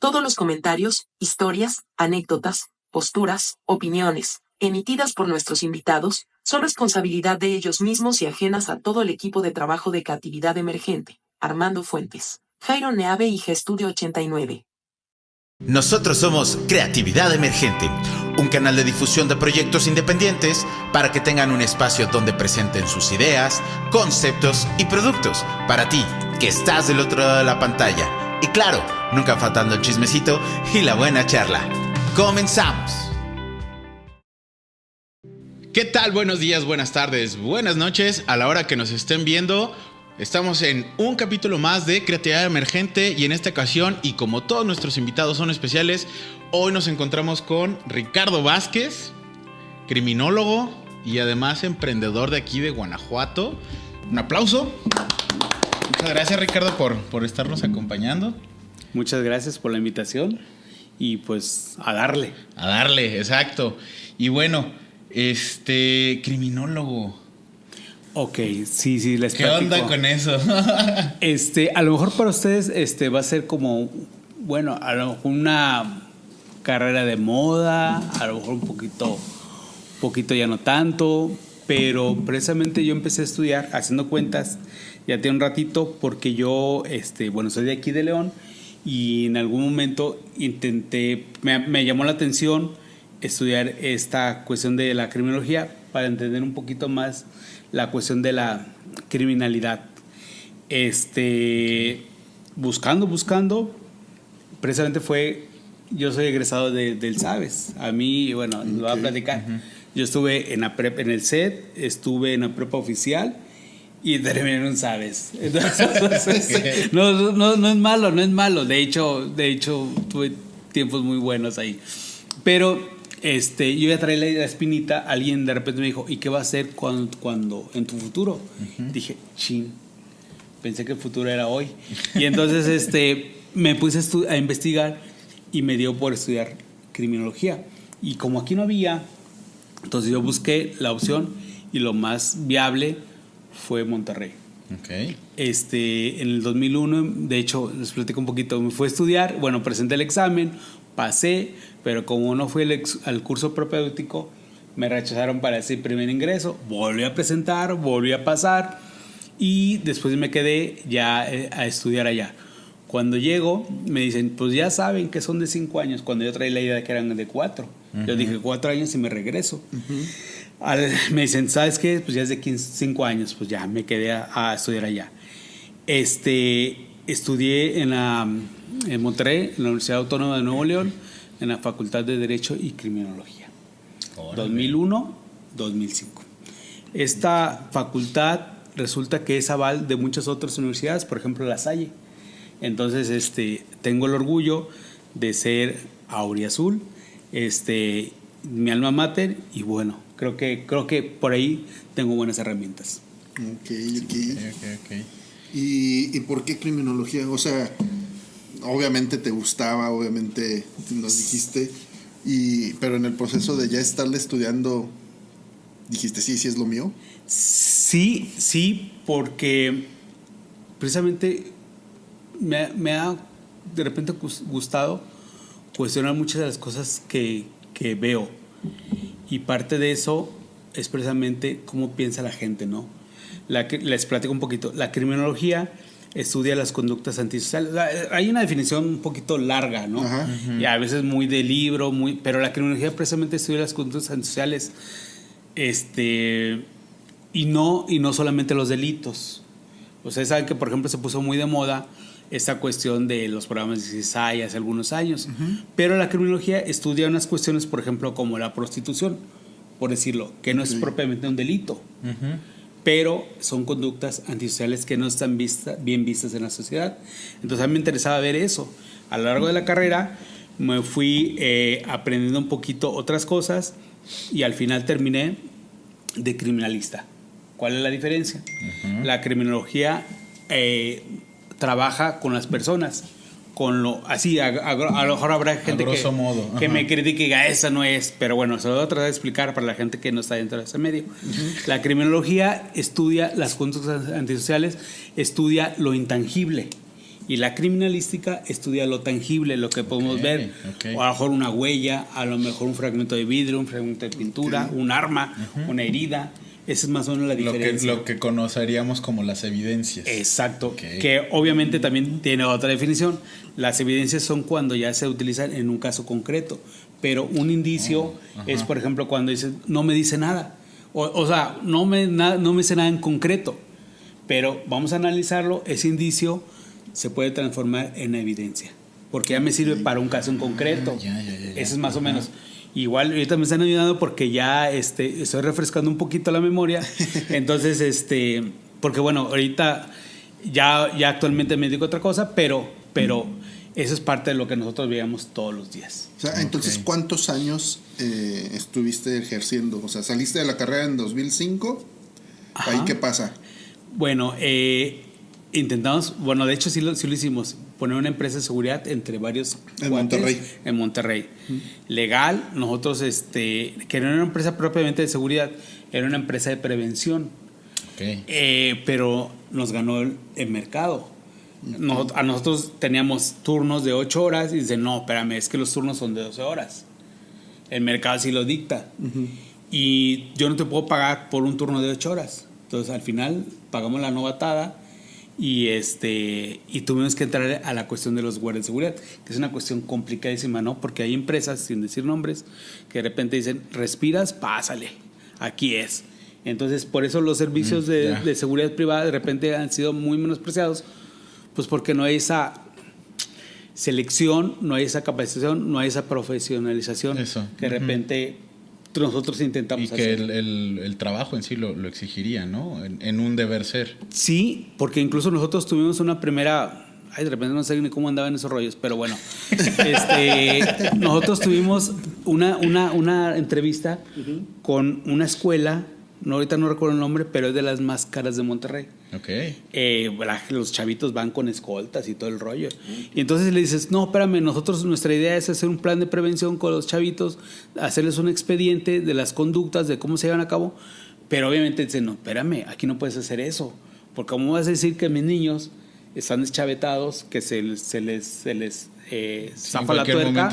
Todos los comentarios, historias, anécdotas, posturas, opiniones, emitidas por nuestros invitados, son responsabilidad de ellos mismos y ajenas a todo el equipo de trabajo de Creatividad Emergente. Armando Fuentes, Jairo Neave y Gestudio 89. Nosotros somos Creatividad Emergente, un canal de difusión de proyectos independientes para que tengan un espacio donde presenten sus ideas, conceptos y productos para ti, que estás del otro lado de la pantalla. Y claro, nunca faltando el chismecito y la buena charla. ¡Comenzamos! ¿Qué tal? Buenos días, buenas tardes, buenas noches. A la hora que nos estén viendo, estamos en un capítulo más de Creatividad Emergente y en esta ocasión, y como todos nuestros invitados son especiales, hoy nos encontramos con Ricardo Vázquez, criminólogo y además emprendedor de aquí de Guanajuato. Un aplauso. Muchas gracias, Ricardo, por estarnos acompañando. Muchas gracias por la invitación y pues a darle. A darle, exacto. Y bueno, criminólogo. Ok, sí, les platico. ¿Qué onda con eso? A lo mejor para ustedes va a ser como, bueno, a lo mejor una carrera de moda, a lo mejor un poquito ya no tanto, pero precisamente yo empecé a estudiar haciendo cuentas, ya tiene un ratito, porque yo, soy de aquí de León y en algún momento me llamó la atención estudiar esta cuestión de la criminología para entender un poquito más la cuestión de la criminalidad. Buscando, precisamente yo soy egresado del SABES. A mí, bueno, lo voy a platicar. Uh-huh. Yo estuve en el SET, estuve en la prepa oficial y terminé en un SABES. Entonces, no es malo. De hecho, tuve tiempos muy buenos ahí. Pero yo ya traía la espinita. Alguien de repente me dijo, ¿y qué va a hacer cuando en tu futuro? Uh-huh. Dije, pensé que el futuro era hoy. Y entonces me puse a investigar y me dio por estudiar criminología. Y como aquí no había, entonces yo busqué la opción y lo más viable fue Monterrey. Okay. En el 2001, de hecho, les platico un poquito, me fui a estudiar, presenté el examen, pasé, pero como no fui al curso propedéutico, me rechazaron para ese primer ingreso. Volví a presentar, volví a pasar y después me quedé ya a estudiar allá. Cuando llego, me dicen, pues ya saben que son de 5 años, cuando yo traía la idea de que eran de 4. Uh-huh. Yo dije 4 años y me regreso. Uh-huh. Me dicen, ¿sabes qué? Pues ya es de 5 años, pues ya me quedé a estudiar allá. Estudié en Monterrey, en la Universidad Autónoma de Nuevo León, en la Facultad de Derecho y Criminología. 2001-2005. Esta facultad resulta que es aval de muchas otras universidades, por ejemplo La Salle. Entonces, tengo el orgullo de ser auriazul, mi alma mater, y bueno, creo que por ahí tengo buenas herramientas. Okay. ¿Y por qué criminología? O sea, obviamente te gustaba, obviamente nos dijiste, pero en el proceso de ya estarle estudiando, dijiste, sí es lo mío. Sí, porque precisamente me ha de repente gustado cuestionar muchas de las cosas que veo, y parte de eso es precisamente cómo piensa la gente, ¿no? Les platico un poquito. La criminología estudia las conductas antisociales. Hay una definición un poquito larga, ¿no? Uh-huh. Y a veces muy de libro, pero la criminología precisamente estudia las conductas antisociales, y no solamente los delitos. Ustedes saben que, por ejemplo, se puso muy de moda esta cuestión de los programas de CSI hace algunos años. Uh-huh. Pero la criminología estudia unas cuestiones, por ejemplo, como la prostitución, por decirlo, que no es propiamente un delito. Uh-huh. Pero son conductas antisociales que no están bien vistas en la sociedad. Entonces a mí me interesaba ver eso. A lo largo de la carrera me fui aprendiendo un poquito otras cosas y al final terminé de criminalista. ¿Cuál es la diferencia? Uh-huh. La criminología trabaja con las personas, así, a lo mejor habrá gente que me critique y diga, esa no es, pero bueno, se lo voy a tratar de explicar para la gente que no está dentro de ese medio. Uh-huh. La criminología estudia las conductas antisociales, estudia lo intangible, Y la criminalística estudia lo tangible, lo que podemos ver. O a lo mejor una huella, a lo mejor un fragmento de vidrio, un fragmento de pintura, un arma, una herida. Esa es más o menos la diferencia. Lo que conoceríamos como las evidencias. Exacto. Que obviamente también tiene otra definición. Las evidencias son cuando ya se utilizan en un caso concreto. Pero un indicio es, por ejemplo, cuando dices, no me dice nada. O sea, no me dice nada en concreto. Pero vamos a analizarlo. Ese indicio se puede transformar en evidencia. Porque ya me sirve para un caso en concreto. Eso es más o menos. Igual ahorita me están ayudando porque ya estoy refrescando un poquito la memoria. Entonces, porque bueno, ahorita ya actualmente me dedico a otra cosa, pero eso es parte de lo que nosotros veíamos todos los días. O sea, entonces, ¿cuántos años estuviste ejerciendo? O sea, saliste de la carrera en 2005. Ajá. ¿Ahí qué pasa? Bueno, intentamos, bueno, de hecho sí lo hicimos, poner una empresa de seguridad entre varios en Monterrey. Legal, nosotros que no era una empresa propiamente de seguridad, era una empresa de prevención. Pero nos ganó el mercado. A nosotros teníamos turnos de 8 horas y dicen, no, espérame, es que los turnos son de 12 horas. El mercado sí lo dicta. Y yo no te puedo pagar por un turno de 8 horas. Entonces al final pagamos la novatada y tuvimos que entrar a la cuestión de los guardias de seguridad, que es una cuestión complicadísima, ¿no? Porque hay empresas, sin decir nombres, que de repente dicen, respiras, pásale, aquí es. Entonces por eso los servicios de seguridad privada de repente han sido muy menospreciados, pues porque no hay esa selección, no hay esa capacitación, no hay esa profesionalización. Eso. Que de repente nosotros intentamos hacer. Y que el trabajo en sí lo exigiría, ¿no? En un deber ser. Sí, porque incluso nosotros tuvimos una primera... Ay, de repente no sé ni cómo andaban esos rollos, pero bueno. Nosotros tuvimos una entrevista con una escuela, ahorita no recuerdo el nombre, pero es de las más caras de Monterrey. Los chavitos van con escoltas y todo el rollo. Y entonces le dices, no, espérame, nuestra idea es hacer un plan de prevención con los chavitos, hacerles un expediente de las conductas, de cómo se llevan a cabo. Pero obviamente dicen, no, espérame, aquí no puedes hacer eso. Porque ¿cómo vas a decir que mis niños están deschavetados, que se les zafa la tuerca?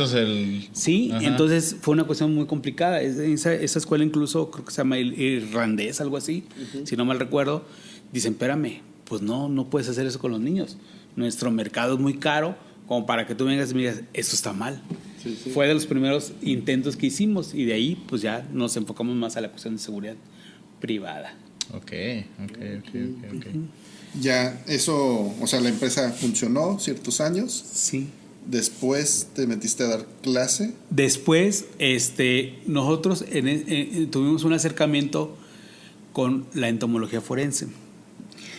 Sí, entonces fue una cuestión muy complicada. Esa escuela incluso creo que se llama irlandés, algo así, si no mal recuerdo. Dicen, espérame, pues no puedes hacer eso con los niños. Nuestro mercado es muy caro como para que tú vengas y me digas, eso está mal. Sí. Fue de los primeros intentos que hicimos y de ahí pues ya nos enfocamos más a la cuestión de seguridad privada. Ok. Ya, eso, o sea, la empresa funcionó ciertos años. Sí. Después te metiste a dar clase. Después, nosotros tuvimos un acercamiento con la entomología forense.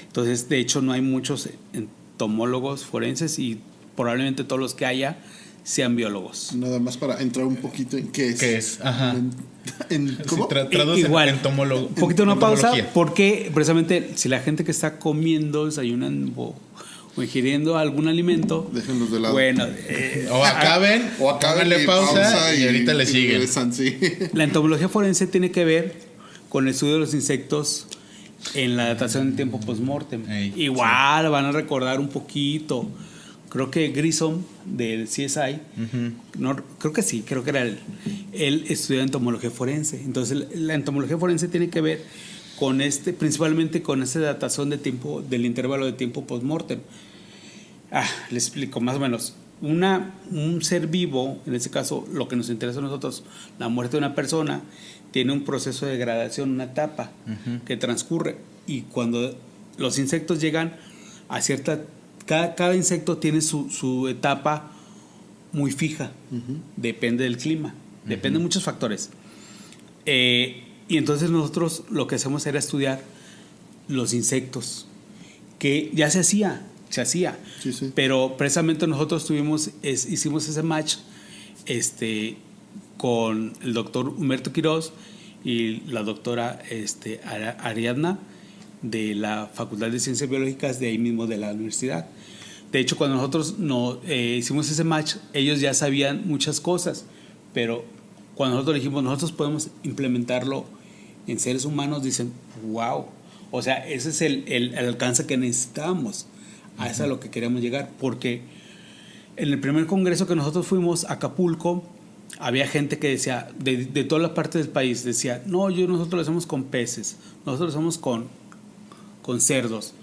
Entonces, de hecho, no hay muchos entomólogos forenses y probablemente todos los que haya sean biólogos. Nada más para entrar un poquito en qué es. ¿Qué es? Ajá. ¿Cómo? Igual, entomólogo. Un poquito una pausa, porque precisamente si la gente que está comiendo, desayunando o ingiriendo algún alimento, déjenlos de lado. Bueno, o acaben, háganle pausa y ahorita le siguen. Sí. La entomología forense tiene que ver con el estudio de los insectos en la datación en tiempo post-mortem. Igual van a recordar un poquito. Creo que Grissom del CSI, creo que era él estudió entomología forense. Entonces la entomología forense tiene que ver con principalmente con esa datación de tiempo, del intervalo de tiempo post-mortem. Les explico más o menos. Un ser vivo, en este caso lo que nos interesa a nosotros, la muerte de una persona, tiene un proceso de degradación, una etapa que transcurre, y cuando los insectos llegan a cierta... Cada insecto tiene su etapa muy fija, depende del clima, depende de muchos factores. Y entonces nosotros lo que hacemos era estudiar los insectos, que ya se hacía, sí. Pero precisamente nosotros hicimos ese match con el doctor Humberto Quirós y la doctora Ariadna de la Facultad de Ciencias Biológicas de ahí mismo de la universidad. De hecho, cuando nosotros hicimos ese match, ellos ya sabían muchas cosas, pero cuando nosotros dijimos, nosotros podemos implementarlo en seres humanos, dicen, wow, o sea, ese es el alcance que necesitamos. A eso es a lo que queríamos llegar, porque en el primer congreso que nosotros fuimos a Acapulco, había gente que decía, de todas las partes del país, decía, no, nosotros lo hacemos con peces, nosotros lo hacemos con cerdos,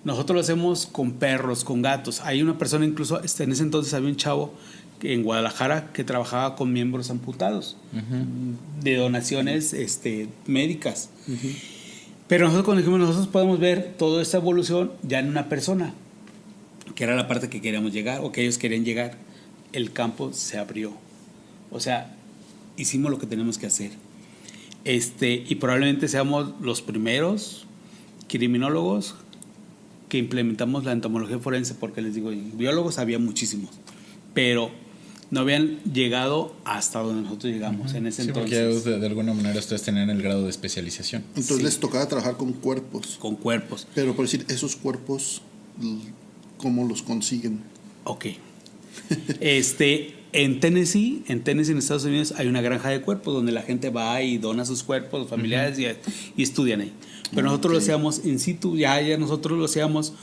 nosotros lo hacemos con perros, con gatos. Hay una persona, incluso en ese entonces había un chavo en Guadalajara que trabajaba con miembros amputados, de donaciones médicas. Pero nosotros cuando dijimos, nosotros podemos ver toda esta evolución ya en una persona, que era la parte que queríamos llegar, o que ellos querían llegar, el campo se abrió. O sea, hicimos lo que tenemos que hacer. Y probablemente seamos los primeros criminólogos que implementamos la entomología forense, porque les digo, biólogos había muchísimos, pero no habían llegado hasta donde nosotros llegamos en ese entonces. Porque de alguna manera ustedes tenían el grado de especialización. Entonces les tocaba trabajar con cuerpos. Con cuerpos. Pero por decir, esos cuerpos, ¿cómo los consiguen? Ok. En Tennessee, en Estados Unidos, hay una granja de cuerpos donde la gente va y dona sus cuerpos, los familiares, y estudian ahí. Pero nosotros lo hacíamos in situ, ya nosotros lo hacíamos.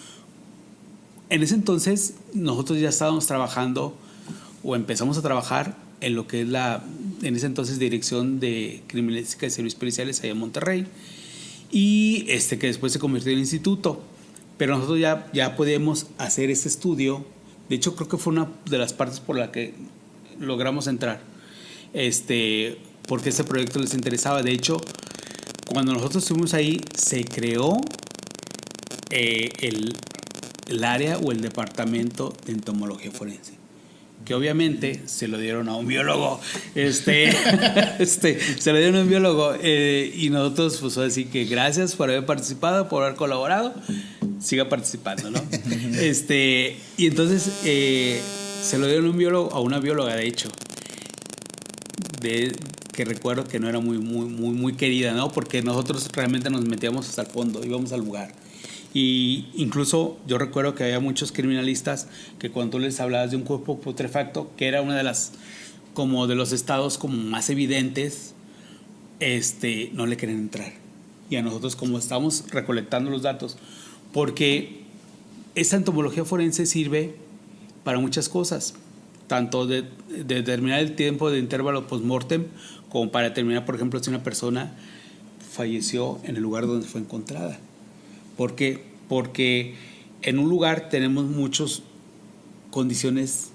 En ese entonces, nosotros ya estábamos trabajando, o empezamos a trabajar en lo que es en ese entonces, Dirección de Criminalística y Servicios Periciales allá en Monterrey, y que después se convirtió en instituto. Pero nosotros ya podíamos hacer ese estudio. De hecho, creo que fue una de las partes por la que logramos entrar, porque este proyecto les interesaba. De hecho, cuando nosotros estuvimos ahí, se creó el área o el departamento de entomología forense, que obviamente se lo dieron a un biólogo, se lo dieron a un biólogo, y nosotros, pues, así que gracias por haber participado, por haber colaborado, siga participando, ¿no? Y entonces se lo dieron a una bióloga, de hecho, que recuerdo que no era muy querida, ¿no? Porque nosotros realmente nos metíamos hasta el fondo, íbamos al lugar. Y incluso yo recuerdo que había muchos criminalistas que cuando tú les hablabas de un cuerpo putrefacto, que era una de las, como de los estados como más evidentes, no le querían entrar. Y a nosotros, como estamos recolectando los datos, porque esta entomología forense sirve para muchas cosas, tanto de determinar el tiempo de intervalo post-mortem, como para determinar, por ejemplo, si una persona falleció en el lugar donde fue encontrada. ¿Por qué? Porque en un lugar tenemos muchas condiciones,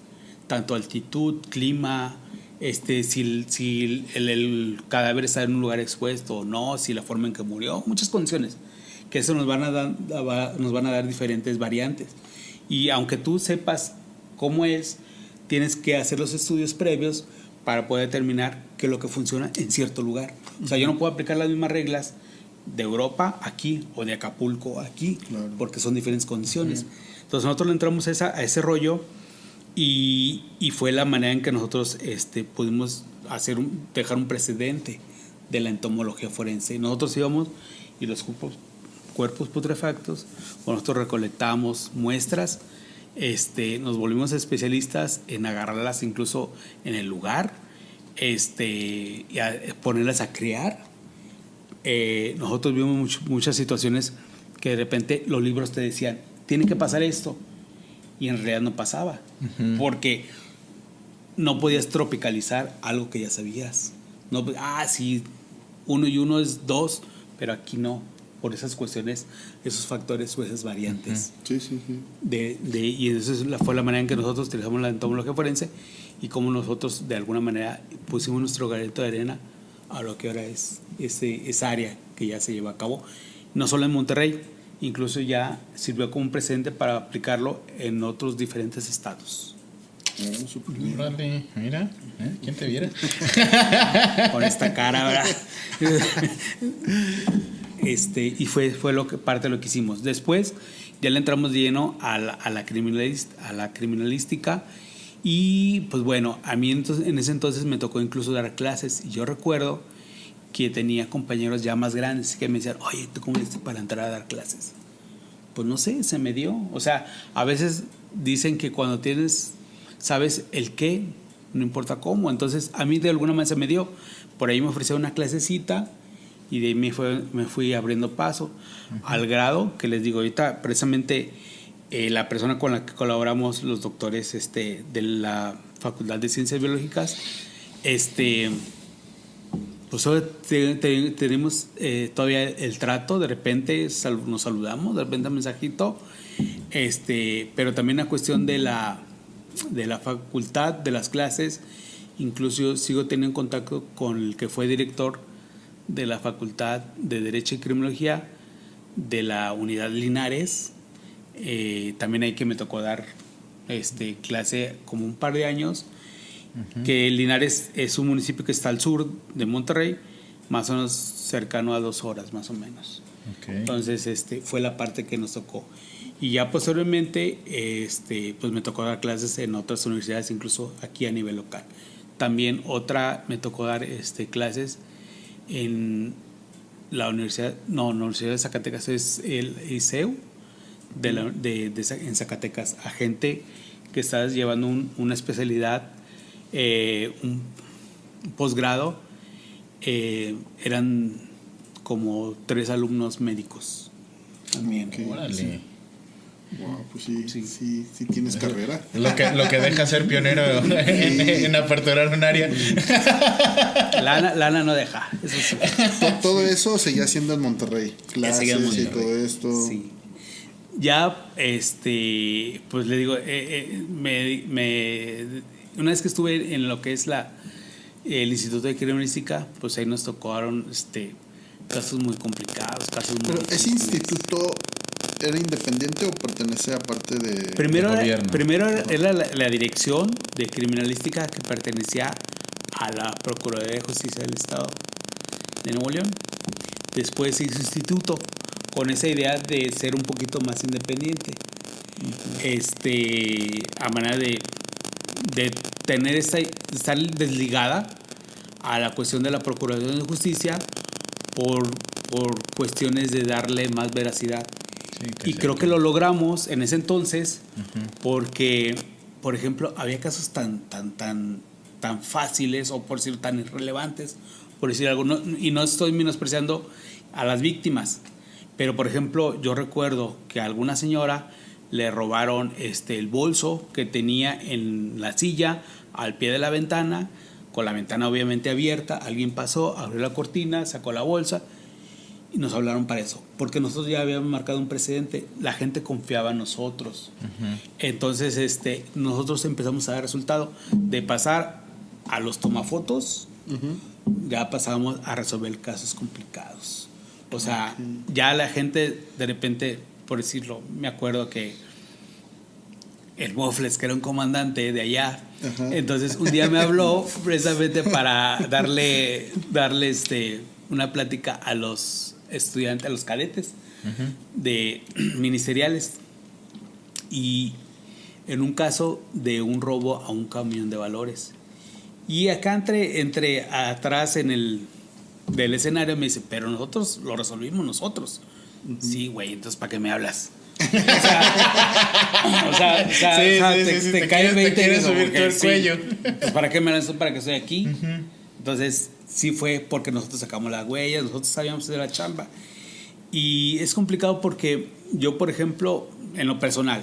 tanto altitud, clima, si el cadáver está en un lugar expuesto o no, si la forma en que murió, muchas condiciones, que eso nos van a dar diferentes variantes. Y aunque tú sepas cómo es, tienes que hacer los estudios previos para poder determinar qué es lo que funciona en cierto lugar. O sea, yo no puedo aplicar las mismas reglas de Europa aquí o de Acapulco aquí, claro, porque son diferentes condiciones. Entonces nosotros le entramos a ese rollo, y fue la manera en que nosotros pudimos dejar un precedente de la entomología forense. Nosotros íbamos y los cuerpos putrefactos, nosotros recolectamos muestras, nos volvimos especialistas en agarrarlas incluso en el lugar, y ponerlas a criar. Nosotros vimos muchas situaciones que de repente los libros te decían, tiene que pasar esto, y en realidad no pasaba, porque no podías tropicalizar algo que ya sabías. No, sí, 1 y 1 es 2, pero aquí no, por esas cuestiones, esos factores o esas variantes. Sí. Y esa fue la manera en que nosotros utilizamos la entomología forense, y cómo nosotros de alguna manera pusimos nuestro granito de arena a lo que ahora es esa área que ya se lleva a cabo, no solo en Monterrey, incluso ya sirvió como un precedente para aplicarlo en otros diferentes estados. Órale, mira, ¿quién te viera? Con esta cara, ¿verdad? Y fue parte de lo que hicimos. Después ya le entramos de lleno a la criminalística. Y pues bueno, a mí en ese entonces me tocó incluso dar clases, y yo recuerdo que tenía compañeros ya más grandes que me decían, oye, ¿tú cómo hiciste para entrar a dar clases? Pues no sé, se me dio. O sea, a veces dicen que cuando sabes el qué, no importa cómo. Entonces a mí de alguna manera se me dio. Por ahí me ofrecieron una clasecita, y de ahí me fui abriendo paso, al grado que les digo, ahorita precisamente la persona con la que colaboramos, los doctores de la Facultad de Ciencias Biológicas, pues tenemos todavía el trato, de repente nos saludamos, de repente un mensajito, pero también la cuestión de la facultad, de las clases. Incluso sigo teniendo contacto con el que fue director de la Facultad de Derecho y Criminología de la Unidad Linares. También ahí que me tocó dar clase como un par de años. Que Linares es un municipio que está al sur de Monterrey, más o menos cercano a 2 horas más o menos. Okay. Entonces fue la parte que nos tocó. Y ya posteriormente pues me tocó dar clases en otras universidades, incluso aquí a nivel local. También me tocó dar clases en la universidad de Zacatecas, es el ICEU en Zacatecas, a gente que está llevando una especialidad, un posgrado. Eran como 3 alumnos médicos también. Okay. Órale. Sí. Wow, pues sí tienes carrera. Lo que deja ser pionero en aperturar un área. Lana no deja, eso sí. Todo eso seguía siendo en Monterrey. Clases en Monterrey. Y todo esto. Sí. Ya, pues le digo, una vez que estuve en lo que es el Instituto de Criminalística, pues ahí nos tocaron casos muy complicados, casos muy Pero difíciles. ese instituto ¿era independiente o pertenece a parte de Primero gobierno? era la dirección de criminalística, que pertenecía a la Procuraduría de Justicia del Estado de Nuevo León. Después se hizo instituto con esa idea de ser un poquito más independiente. A manera de tener estar desligada a la cuestión de la Procuraduría de Justicia por cuestiones de darle más veracidad. Y creo que lo logramos en ese entonces, porque, por ejemplo, había casos tan fáciles, o por decir tan irrelevantes, por decir algo, y no estoy menospreciando a las víctimas, pero por ejemplo, yo recuerdo que a alguna señora le robaron el bolso que tenía en la silla al pie de la ventana, con la ventana obviamente abierta. Alguien pasó, abrió la cortina, sacó la bolsa. Y nos hablaron para eso, porque nosotros ya habíamos marcado un precedente, la gente confiaba en nosotros. Entonces nosotros empezamos a dar resultado de pasar a los tomafotos, ya pasábamos a resolver casos complicados. O sea, ya la gente de repente, por decirlo, me acuerdo que el Waffles, que era un comandante de allá, entonces un día me habló precisamente para darle una plática a los estudiantes, a los cadetes de ministeriales, y en un caso de un robo a un camión de valores. Y acá entre atrás del escenario me dice, pero nosotros lo resolvimos nosotros. Sí, güey, entonces ¿para qué me hablas? Te cae el 20 y quieres subir todo el cuello. Pues ¿para qué me hablas? Para que estoy aquí. Entonces sí fue porque nosotros sacamos las huellas, nosotros sabíamos de la chamba. Y es complicado porque yo, por ejemplo, en lo personal,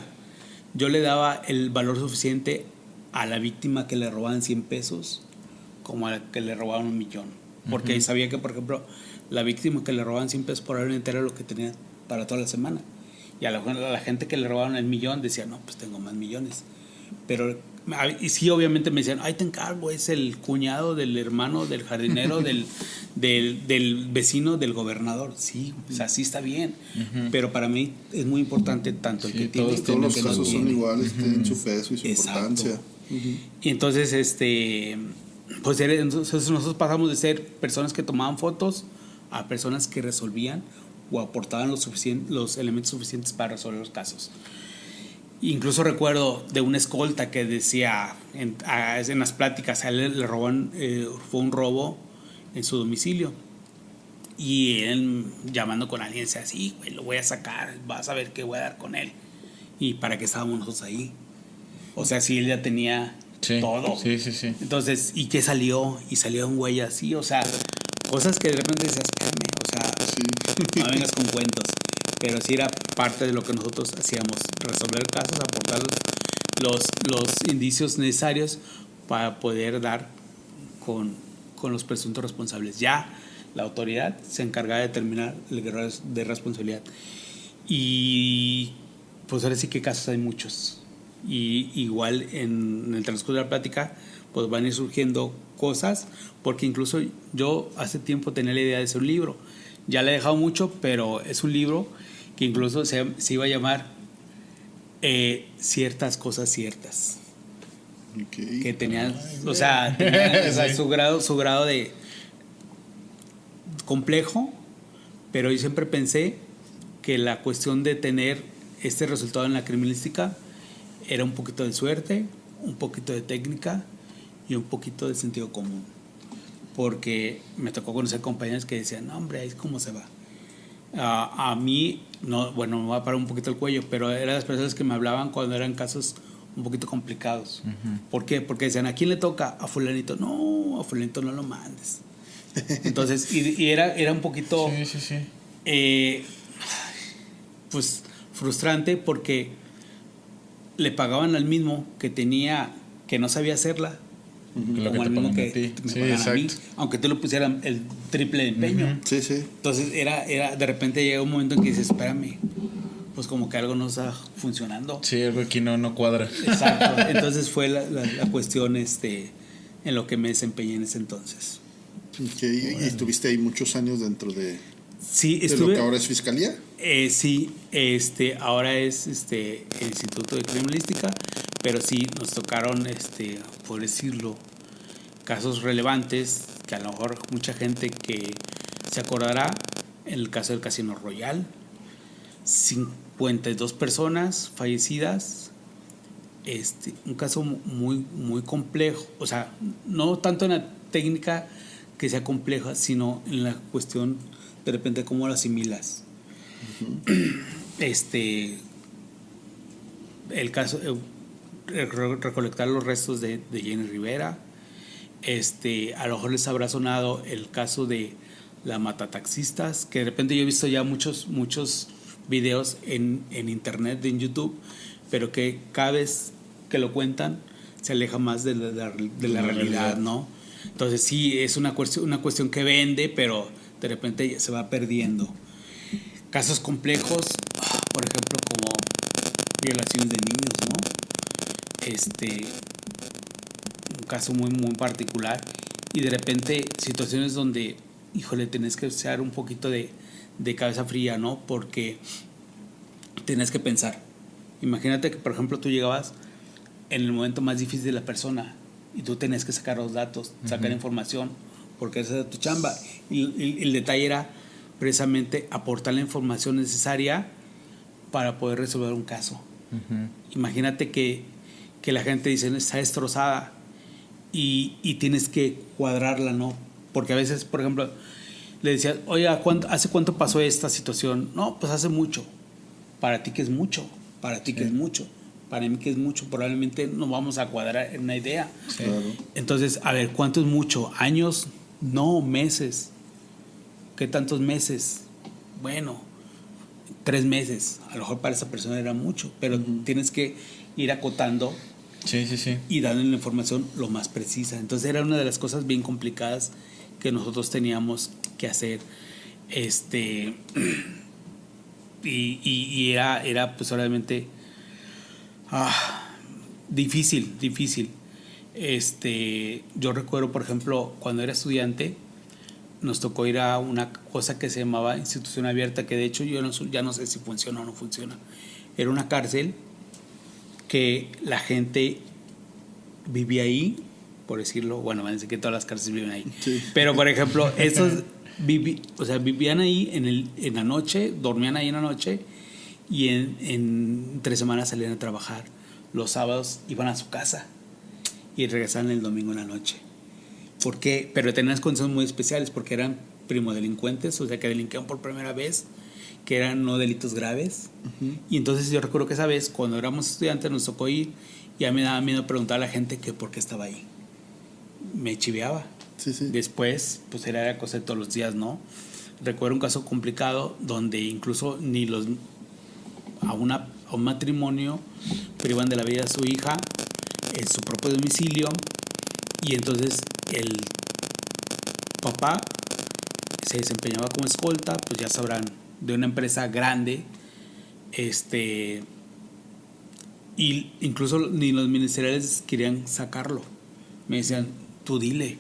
yo le daba el valor suficiente a la víctima que le robaban 100 pesos como a la que le robaban 1 millón. Porque sabía que, por ejemplo, la víctima que le robaban 100 pesos por hora entera era lo que tenía para toda la semana. Y a la gente que le robaban el millón decía, no, pues tengo más millones. Pero y sí, obviamente me decían, ay, te encargo, es el cuñado del hermano del jardinero del vecino del gobernador. Sí, o sea, sí está bien. Pero para mí es muy importante tanto el que tiene todos los que no casos tiene. son iguales, tienen su peso y su Exacto. importancia. Y entonces, pues entonces nosotros pasamos de ser personas que tomaban fotos a personas que resolvían o aportaban los elementos suficientes para resolver los casos. Incluso recuerdo de una escolta que decía en las pláticas, a él le roban, fue un robo en su domicilio, y él llamando con alguien decía, sí, güey, lo voy a sacar, vas a ver qué voy a dar con él. ¿Y para qué estábamos nosotros ahí? O sea, si él ya tenía todo. Sí. Entonces, ¿y qué salió? Y salió un güey así, o sea, cosas que de repente decías, espérame, o sea, no vengas con cuentos. pero sí era parte de lo que nosotros hacíamos, resolver casos, aportar los indicios necesarios para poder dar con los presuntos responsables. Ya la autoridad se encargaba de determinar el grado de responsabilidad. Y pues ahora sí que casos hay muchos. Y igual en el transcurso de la plática pues van a ir surgiendo cosas, porque incluso yo hace tiempo tenía la idea de hacer un libro. Ya le he dejado mucho, pero es un libro que incluso se iba a llamar Ciertas cosas ciertas. Okay. Que tenía, o sea, su grado de complejo, pero yo siempre pensé que la cuestión de tener este resultado en la criminalística era un poquito de suerte, un poquito de técnica y un poquito de sentido común. Porque me tocó conocer compañeros que decían, no, hombre, ahí es como se va. A mí, no, bueno, me va a parar un poquito el cuello, pero eran las personas que me hablaban cuando eran casos un poquito complicados. ¿Por qué? Porque decían, ¿a quién le toca? A fulanito. No, a fulanito no lo mandes. Entonces, y era un poquito pues frustrante, porque le pagaban al mismo que no sabía hacerla, Lo como que al te mismo pagan que a ti. me Sí, pagan a mí, exacto. aunque tú le pusieras el triple de empeño. Sí, sí. Entonces era de repente llega un momento en que dices, espérame, pues como que algo no está funcionando. Sí, algo aquí no cuadra. Exacto. Entonces fue la cuestión en lo que me desempeñé en ese entonces. Okay. ¿Y estuviste ahí muchos años dentro de Sí, lo estuve. que ahora es fiscalía? Sí, ahora es el Instituto de Criminalística, pero sí nos tocaron, por decirlo, casos relevantes que a lo mejor mucha gente que se acordará. En el caso del Casino Royal, 52 personas fallecidas, un caso muy, muy complejo, o sea, no tanto en la técnica que sea compleja, sino en la cuestión de repente cómo lo asimilas. El caso, recolectar los restos de Jenny Rivera. A lo mejor les habrá sonado el caso de la matataxistas, que de repente yo he visto ya muchos videos en internet, en YouTube, pero que cada vez que lo cuentan se aleja más de la realidad, ¿no? Entonces sí, es una cuestión que vende, pero de repente se va perdiendo. Casos complejos, por ejemplo, como violaciones de niños, ¿no? Un caso muy, muy particular. Y de repente situaciones donde, híjole, tenés que usar un poquito de cabeza fría, ¿no? Porque tenés que pensar. Imagínate que, por ejemplo, tú llegabas en el momento más difícil de la persona y tú tenés que sacar los datos, sacar información, porque esa es tu chamba. Y el detalle era precisamente aportar la información necesaria para poder resolver un caso. Imagínate que la gente dice, está destrozada, y tienes que cuadrarla, ¿no? Porque a veces, por ejemplo, le decías, oye, ¿hace cuánto pasó esta situación? No, pues hace mucho. Para ti que es mucho, para ti que es mucho, para mí que es mucho, probablemente no vamos a cuadrar en una idea. Sí. Claro. Entonces, a ver, ¿cuánto es mucho? ¿Años? No, meses. ¿Qué tantos meses? Bueno, 3 meses. A lo mejor para esa persona era mucho, pero tienes que ir acotando. Sí. Y darle la información lo más precisa. Entonces era una de las cosas bien complicadas que nosotros teníamos que hacer. Y era pues obviamente difícil. Yo recuerdo, por ejemplo, cuando era estudiante, nos tocó ir a una cosa que se llamaba Institución Abierta, que de hecho yo ya no sé si funciona o no funciona. Era una cárcel que la gente vivía ahí, por decirlo, bueno, van a decir que todas las cárceles viven ahí, sí. Pero por ejemplo, estos vivían ahí en la noche, dormían ahí en la noche, y en 3 semanas salían a trabajar. Los sábados iban a su casa y regresaban el domingo en la noche. ¿Por qué? Pero tenían unas condiciones muy especiales, porque eran primodelincuentes, o sea que delinquían por primera vez, que eran no delitos graves. Y entonces yo recuerdo que esa vez, cuando éramos estudiantes, nos tocó ir, y a mí me daba miedo preguntar a la gente que por qué estaba ahí. Me chiveaba. Sí. Después, pues era cosa de todos los días, ¿no? recuerdo un caso complicado donde incluso ni a un matrimonio privan de la vida a su hija en su propio domicilio, y entonces el papá se desempeñaba como escolta, pues ya sabrán, de una empresa grande, y incluso ni los ministeriales querían sacarlo. Me decían, tú dile.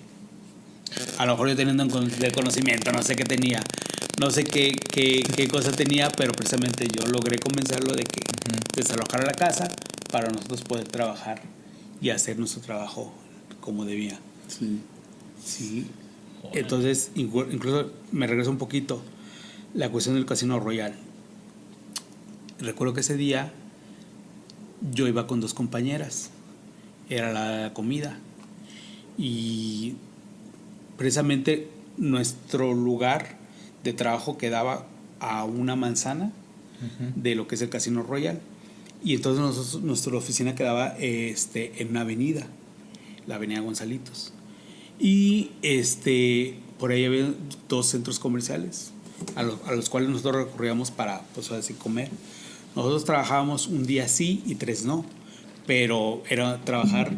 A lo mejor yo teniendo de conocimiento, no sé qué tenía, no sé qué cosa tenía, pero precisamente yo logré convencerlo de que desalojara la casa para nosotros poder trabajar y hacer nuestro trabajo como debía. Sí. Entonces, incluso me regreso un poquito, la cuestión del Casino Royal. Recuerdo que ese día yo iba con 2 compañeras, era la comida, y precisamente nuestro lugar de trabajo quedaba a una manzana de lo que es el Casino Royal, y entonces nuestra oficina quedaba en una avenida, la avenida Gonzalitos, y por ahí había 2 centros comerciales a los cuales nosotros recurríamos para, pues así, comer. Nosotros trabajábamos un día sí y 3 no, pero era trabajar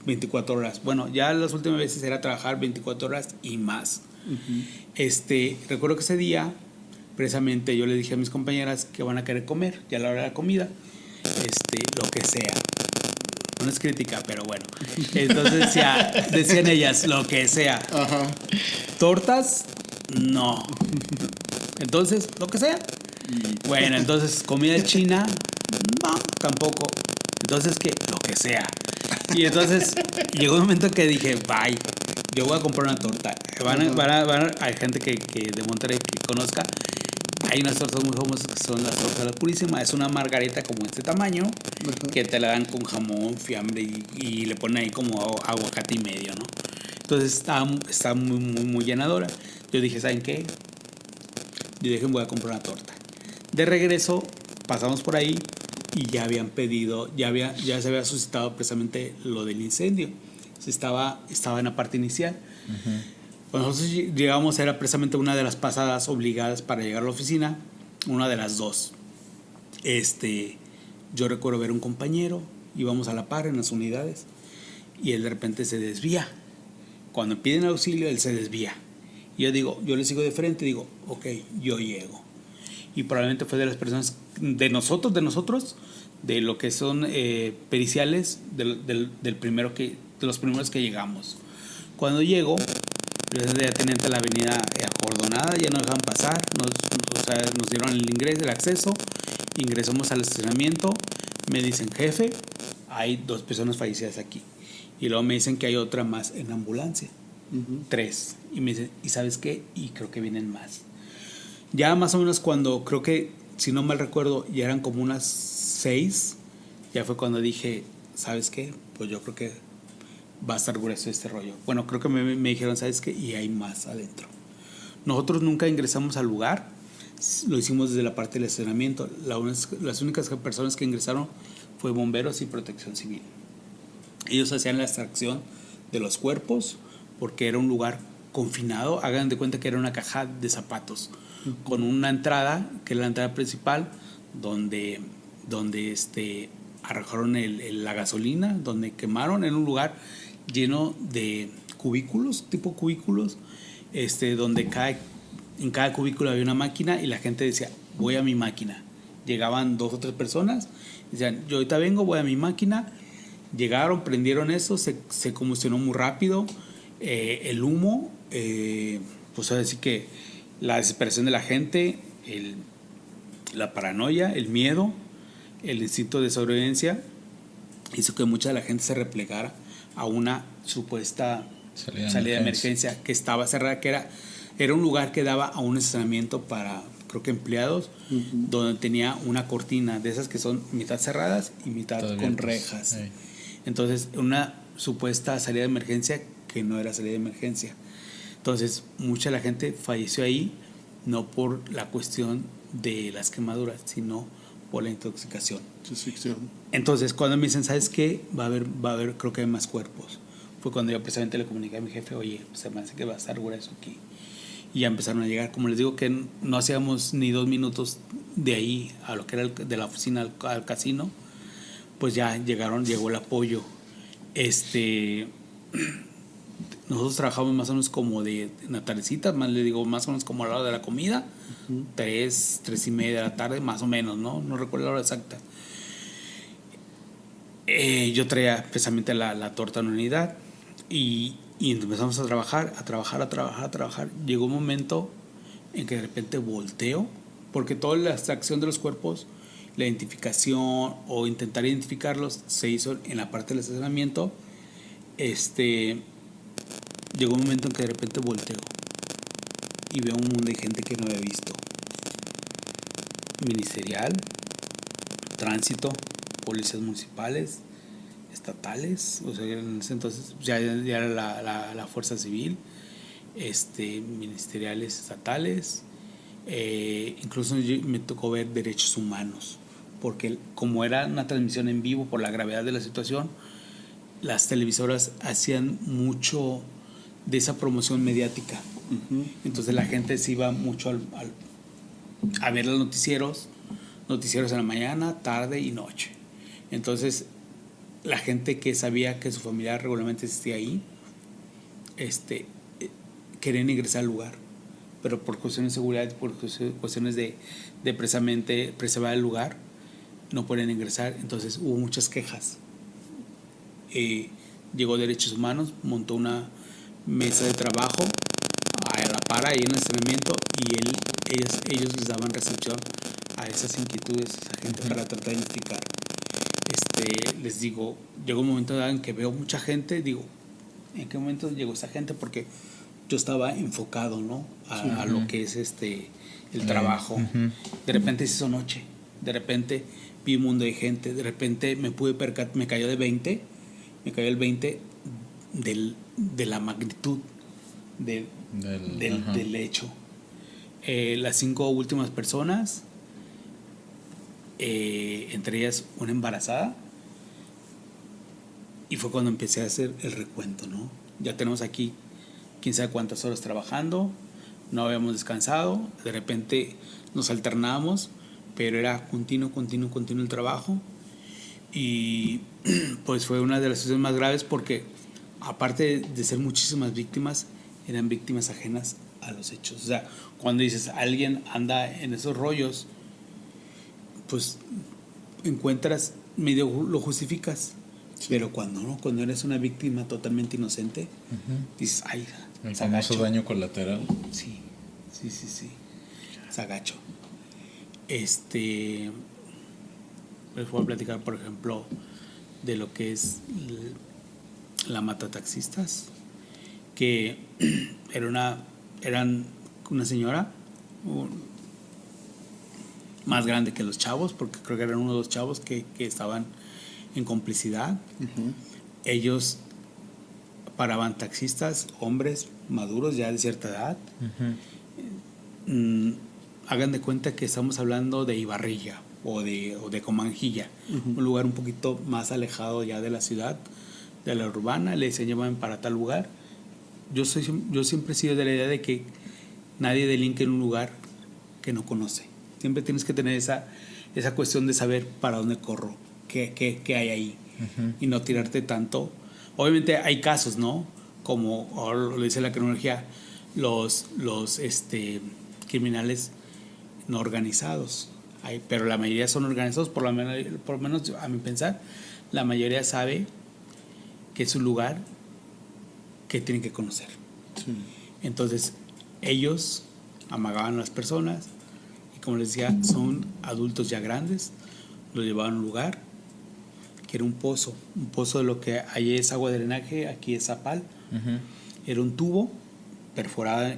24 horas. Bueno, ya las últimas veces era trabajar 24 horas y más. Recuerdo que ese día, precisamente, yo le dije a mis compañeras que van a querer comer, ya a la hora de la comida, lo que sea. No es crítica, pero bueno. Entonces decían ellas, lo que sea. Ajá. ¿Tortas? No. Entonces, lo que sea. Bueno, entonces, comida china, no, tampoco. Entonces, ¿qué? Lo que sea. Y entonces llegó un momento que dije, bye, yo voy a comprar una torta. Hay gente que de Monterrey que conozca. Hay unas tortas muy famosas que son las tortas de la Purísima. Es una margarita como este tamaño, que te la dan con jamón, fiambre y le ponen ahí como aguacate y medio, ¿no? Entonces está muy, muy, muy llenadora. Yo dije, ¿saben qué? Yo dije, voy a comprar una torta. De regreso, pasamos por ahí y ya habían pedido, ya se había suscitado precisamente lo del incendio. Estaba en la parte inicial. Cuando nosotros llegamos, era precisamente una de las pasadas obligadas para llegar a la oficina, una de las 2. Yo recuerdo ver un compañero, íbamos a la par en las unidades, y él de repente se desvía. Cuando piden auxilio, él se desvía. Y yo le sigo de frente y digo, ok, yo llego. Y probablemente fue de las personas, de nosotros, de lo que son periciales, de los primeros que llegamos. Cuando llego, ya tenían la avenida acordonada, ya no dejaban pasar, nos dieron el ingreso, el acceso, ingresamos al estacionamiento, me dicen, jefe, hay 2 personas fallecidas aquí. Y luego me dicen que hay otra más en ambulancia. 3. Y me dicen, ¿y sabes qué? Y creo que vienen más. Ya más o menos cuando, creo que, si no mal recuerdo, ya eran como unas 6, ya fue cuando dije, ¿sabes qué? Pues yo creo que va a estar grueso este rollo. Bueno, creo que me dijeron, ¿sabes qué? Y hay más adentro. Nosotros nunca ingresamos al lugar, lo hicimos desde la parte del estacionamiento. Las únicas personas que ingresaron fue bomberos y protección civil. Ellos hacían la extracción de los cuerpos porque era un lugar confinado. Hagan de cuenta que era una caja de zapatos con una entrada, que es la entrada principal, donde arrojaron la gasolina, donde quemaron, en un lugar lleno de cubículos, tipo cubículos, donde en cada cubículo había una máquina y la gente decía, voy a mi máquina. Llegaban 2 o 3 personas, decían, yo ahorita vengo, voy a mi máquina. Llegaron, prendieron eso, se combustionó muy rápido. El humo, pues ahora sí que la desesperación de la gente, la paranoia, el miedo, el instinto de sobrevivencia hizo que mucha de la gente se replegara a una supuesta salida de emergencia que estaba cerrada, que era un lugar que daba a un estacionamiento para, creo que empleados, donde tenía una cortina de esas que son mitad cerradas y mitad todo con rejas. Entonces, una supuesta salida de emergencia que no era salida de emergencia. Entonces, mucha de la gente falleció ahí, no por la cuestión de las quemaduras, sino por la intoxicación. Entonces, cuando me dicen, ¿sabes qué? Va a haber, creo que hay más cuerpos. Fue cuando yo precisamente le comuniqué a mi jefe, oye, se me hace que va a estar grueso aquí. y ya empezaron a llegar. Como les digo que no hacíamos ni 2 minutos de ahí a lo que era de la oficina al casino, pues ya llegó el apoyo. Nosotros trabajamos más o menos como de la tardecita, más le digo, más o menos como a la hora de la comida, 3:30 de la tarde, más o menos, ¿no? No recuerdo la hora exacta. Yo traía precisamente la torta en unidad y empezamos a trabajar. Llegó un momento en que de repente volteo, porque toda la extracción de los cuerpos, la identificación o intentar identificarlos se hizo en la parte del estacionamiento. Llegó un momento en que de repente volteo y veo un mundo de gente que no había visto. Ministerial, tránsito, policías municipales, estatales, o sea, en ese entonces ya era la fuerza civil, ministeriales, estatales, incluso me tocó ver derechos humanos, porque como era una transmisión en vivo por la gravedad de la situación, las televisoras hacían mucho de esa promoción mediática. Entonces la gente se iba mucho a ver los noticieros en la mañana, tarde y noche. Entonces la gente que sabía que su familiar regularmente existía ahí, querían ingresar al lugar, pero por cuestiones de seguridad, por cuestiones de precisamente preservar el lugar, no pueden ingresar. Entonces hubo muchas quejas. Llegó Derechos Humanos, montó una mesa de trabajo a la par ahí en el estacionamiento y ellos les daban recepción a esas inquietudes, a esa gente para tratar de identificar. Les digo, llegó un momento en que veo mucha gente, digo, ¿en qué momento llegó esa gente? Porque yo estaba enfocado, ¿no? A lo que es el trabajo. De repente se hizo noche, de repente vi un mundo de gente, de repente me cayó el 20 de la magnitud del hecho. Las 5 últimas personas, entre ellas una embarazada, y fue cuando empecé a hacer el recuento, ¿no? Ya tenemos aquí quién sabe cuántas horas trabajando, no habíamos descansado, de repente nos alternábamos, pero era continuo el trabajo. Y pues fue una de las situaciones más graves porque aparte de ser muchísimas víctimas, eran víctimas ajenas a los hechos. O sea, cuando dices alguien anda en esos rollos, pues encuentras, medio lo justificas. Pero cuando eres una víctima totalmente inocente, dices, ay, el famoso daño colateral. Sí. Sagacho. Les voy a platicar, por ejemplo, de lo que es la matataxistas, que eran una señora más grande que los chavos, porque creo que eran uno de los chavos que estaban en complicidad. Ellos paraban taxistas, hombres maduros ya de cierta edad. Hagan de cuenta que estamos hablando de Ibarrilla o de Comanjilla, un lugar un poquito más alejado ya de la ciudad, de la urbana. Le decían, llaman para tal lugar. Yo siempre he sido de la idea de que nadie delinque en un lugar que no conoce. Siempre tienes que tener esa cuestión de saber para dónde corro, qué hay ahí, y no tirarte tanto. Obviamente hay casos, ¿no? Como lo dice la cronología, los criminales no organizados. Pero la mayoría son organizados, por lo menos a mi pensar, la mayoría sabe que es un lugar que tienen que conocer. Entonces ellos amagaban a las personas y, como les decía, son adultos ya grandes, los llevaban a un lugar que era un pozo de lo que ahí es agua de drenaje, aquí es zapal. Era un tubo perforado,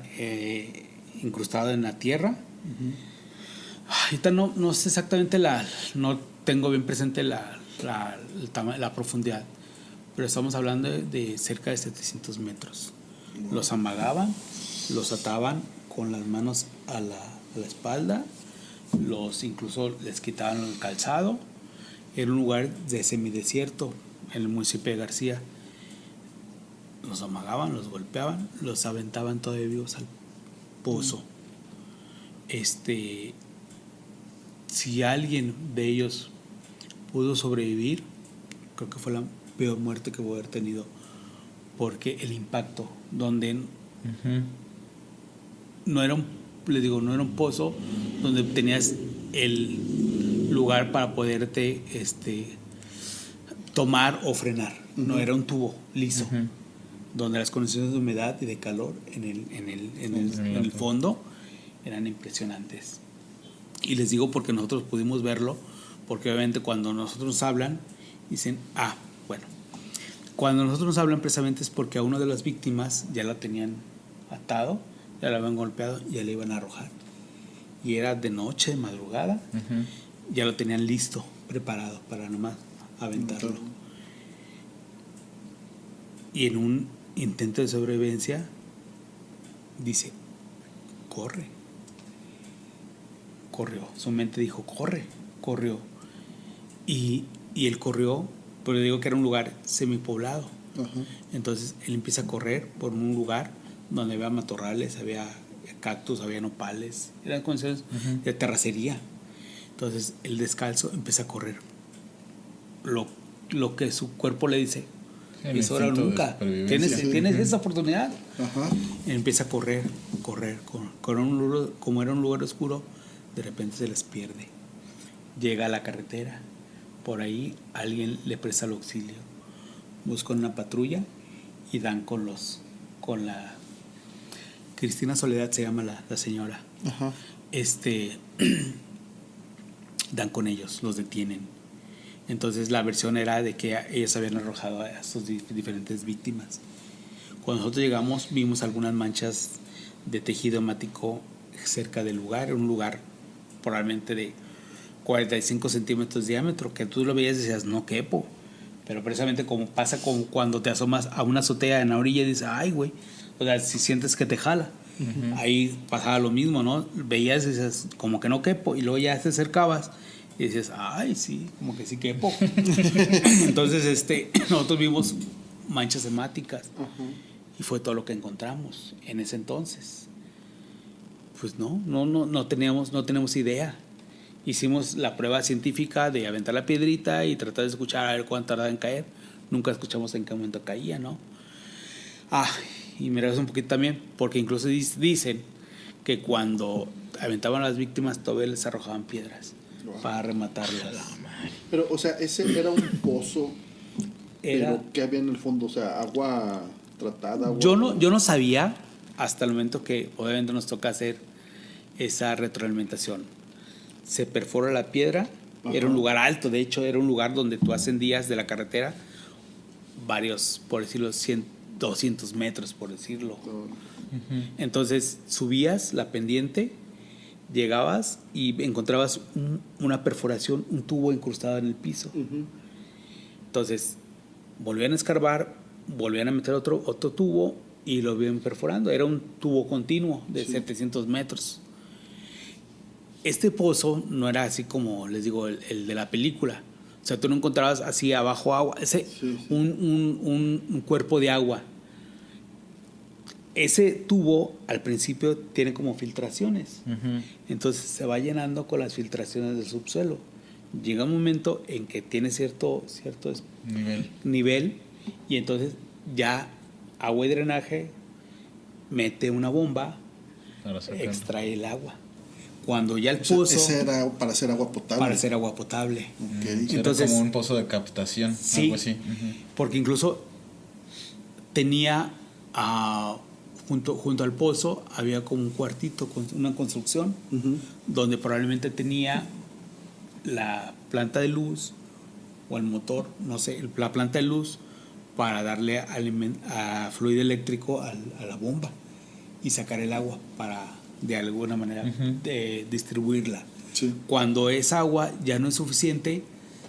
incrustado en la tierra. Ahorita no sé exactamente no tengo bien presente la profundidad, pero estamos hablando de cerca de 700 metros. Los amagaban, los ataban con las manos a la espalda, incluso les quitaban el calzado. Era un lugar de semidesierto en el municipio de García. Los amagaban, los golpeaban, los aventaban todavía vivos pozo. Si alguien de ellos pudo sobrevivir, creo que fue la peor muerte que voy a haber tenido, porque el impacto, donde no era un pozo donde tenías el lugar para poderte tomar o frenar. No, era un tubo liso, donde las condiciones de humedad y de calor en el fondo eran impresionantes. Y les digo porque nosotros pudimos verlo, porque obviamente cuando nosotros nos hablan, dicen, bueno, cuando nosotros nos hablan precisamente es porque a una de las víctimas ya la tenían atado, ya la habían golpeado y ya le iban a arrojar. Y era de noche, de madrugada, ya lo tenían listo, preparado para nomás aventarlo. Y en un intento de sobrevivencia dice, corrió. Su mente dijo, corrió. Y él corrió, pero le digo que era un lugar semipoblado. Entonces él empieza a correr por un lugar donde había matorrales, había cactus, había nopales, eran condiciones de terracería. Entonces él descalzo empieza a correr. Lo que su cuerpo le dice, es ahora o nunca. ¿Tienes esa oportunidad? Él empieza a correr. Como era un lugar oscuro, de repente se les pierde. Llega a la carretera. Por ahí alguien le presta el auxilio. Buscan una patrulla y dan con la Cristina Soledad se llama la señora. Dan con ellos, los detienen. Entonces la versión era de que ellos habían arrojado a sus diferentes víctimas. Cuando nosotros llegamos vimos algunas manchas de tejido hemático cerca del lugar, un lugar probablemente de 45 centímetros de diámetro, que tú lo veías y decías, no quepo. Pero precisamente como pasa con cuando te asomas a una azotea en la orilla y dices, ay, güey, o sea, si sientes que te jala. Ahí pasaba lo mismo, ¿no? Veías y dices, como que no quepo, y luego ya te acercabas y dices, ay, sí, como que sí quepo. Entonces, nosotros vimos manchas hemáticas y fue todo lo que encontramos en ese entonces. Pues no teníamos idea. Hicimos la prueba científica de aventar la piedrita y tratar de escuchar a ver cuánto tardaba en caer. Nunca escuchamos en qué momento caía, ¿no? Y me regreso un poquito también, porque incluso dicen que cuando aventaban a las víctimas todavía les arrojaban piedras para rematarlas. Pero, o sea, ese era un pozo, pero ¿qué había en el fondo? O sea, agua tratada. Yo no sabía hasta el momento que obviamente nos toca hacer esa retroalimentación. Se perfora la piedra. Era un lugar alto, de hecho era un lugar donde tú ascendías de la carretera varios, por decirlo, 200 metros, por decirlo. Entonces subías la pendiente, llegabas y encontrabas una perforación, un tubo incrustado en el piso. Entonces volvían a escarbar, volvían a meter otro tubo y lo iban perforando. Era un tubo continuo de 700 metros. Este pozo no era así como les digo el de la película. O sea, tú no encontrabas así abajo agua, un cuerpo de agua. Ese tubo al principio tiene como filtraciones. Entonces se va llenando con las filtraciones del subsuelo. Llega un momento en que tiene cierto nivel y entonces ya agua y drenaje mete una bomba, extrae el agua. Cuando ya el pozo... Ese era para hacer agua potable. Para hacer agua potable. Entonces, era como un pozo de captación, sí, algo así. Porque incluso tenía, junto al pozo, había como un cuartito, una construcción, donde probablemente tenía la planta de luz o el motor, no sé, la planta de luz para darle a fluido eléctrico a la bomba y sacar el agua para de alguna manera de distribuirla. Cuando esa agua ya no es suficiente,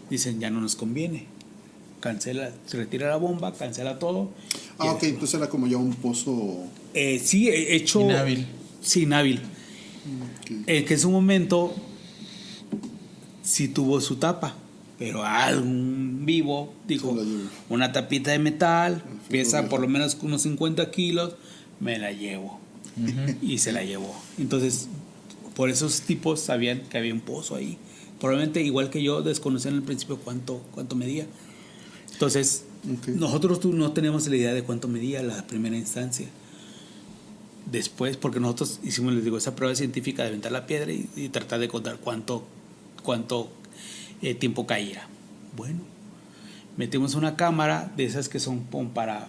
dicen ya no nos conviene, cancela, se retira la bomba, cancela todo. Ok, entonces era como ya un pozo hecho inhábil. Sí, inhábil. Que en su momento sí tuvo su tapa, pero algún vivo dijo, una tapita de metal, pesa por lo menos unos 50 kilos, me la llevo. y se la llevó. Entonces, por esos tipos sabían que había un pozo ahí. Probablemente igual que yo desconocían al principio cuánto medía. Entonces, nosotros no teníamos la idea de cuánto medía la primera instancia. Después, porque nosotros hicimos, les digo, esa prueba científica de aventar la piedra y tratar de contar cuánto tiempo caía. Bueno, metimos una cámara de esas que son para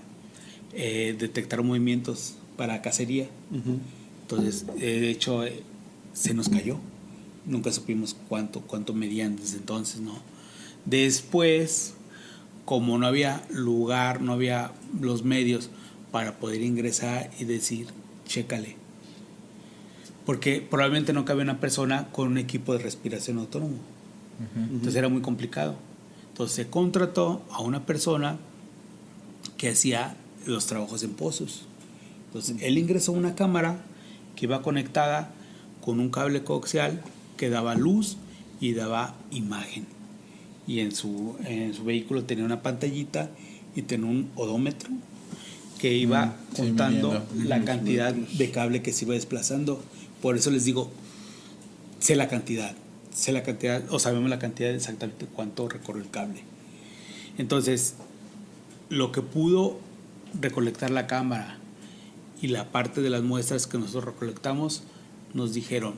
detectar movimientos para cacería. Entonces, de hecho, se nos cayó. Nunca supimos cuánto medían desde entonces, ¿no? Después, como no había lugar, no había los medios para poder ingresar y decir, chécale. Porque probablemente no cabía una persona con un equipo de respiración autónomo. Entonces era muy complicado. Entonces se contrató a una persona que hacía los trabajos en pozos. Entonces él ingresó una cámara que iba conectada con un cable coaxial que daba luz y daba imagen. Y en su vehículo tenía una pantallita y tenía un odómetro que iba contando la cantidad de cable que se iba desplazando. Por eso les digo, sé la cantidad, o sabemos la cantidad de exactamente cuánto recorre el cable. Entonces, lo que pudo recolectar la cámara y la parte de las muestras que nosotros recolectamos, nos dijeron,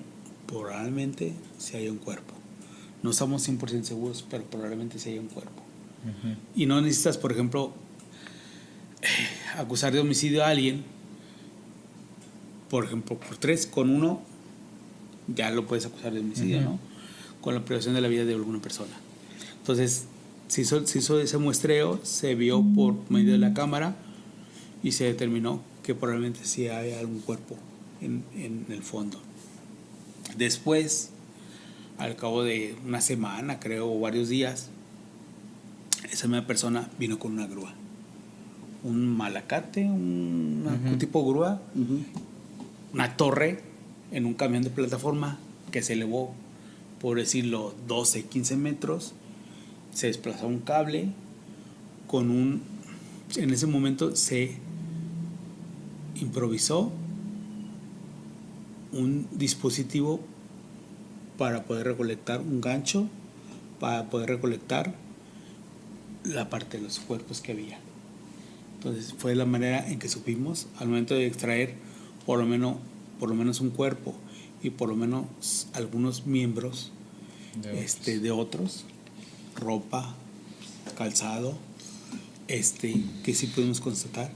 probablemente si hay un cuerpo. No estamos 100% seguros, pero probablemente si hay un cuerpo. Y no necesitas, por ejemplo, acusar de homicidio a alguien, por ejemplo, por 3, con 1 ya lo puedes acusar de homicidio, ¿no? Con la privación de la vida de alguna persona. Entonces, se hizo ese muestreo, se vio por medio de la cámara y se determinó que probablemente sí hay algún cuerpo en el fondo. Después, al cabo de una semana, creo, o varios días, esa misma persona vino con una grúa. Un malacate, un tipo grúa, una torre en un camión de plataforma que se elevó, por decirlo, 12, 15 metros. Se desplazó un cable en ese momento se improvisó un dispositivo para poder recolectar un gancho, para poder recolectar la parte de los cuerpos que había. Entonces fue la manera en que supimos al momento de extraer por lo menos un cuerpo y por lo menos algunos miembros de otros, ropa, calzado, que sí pudimos constatar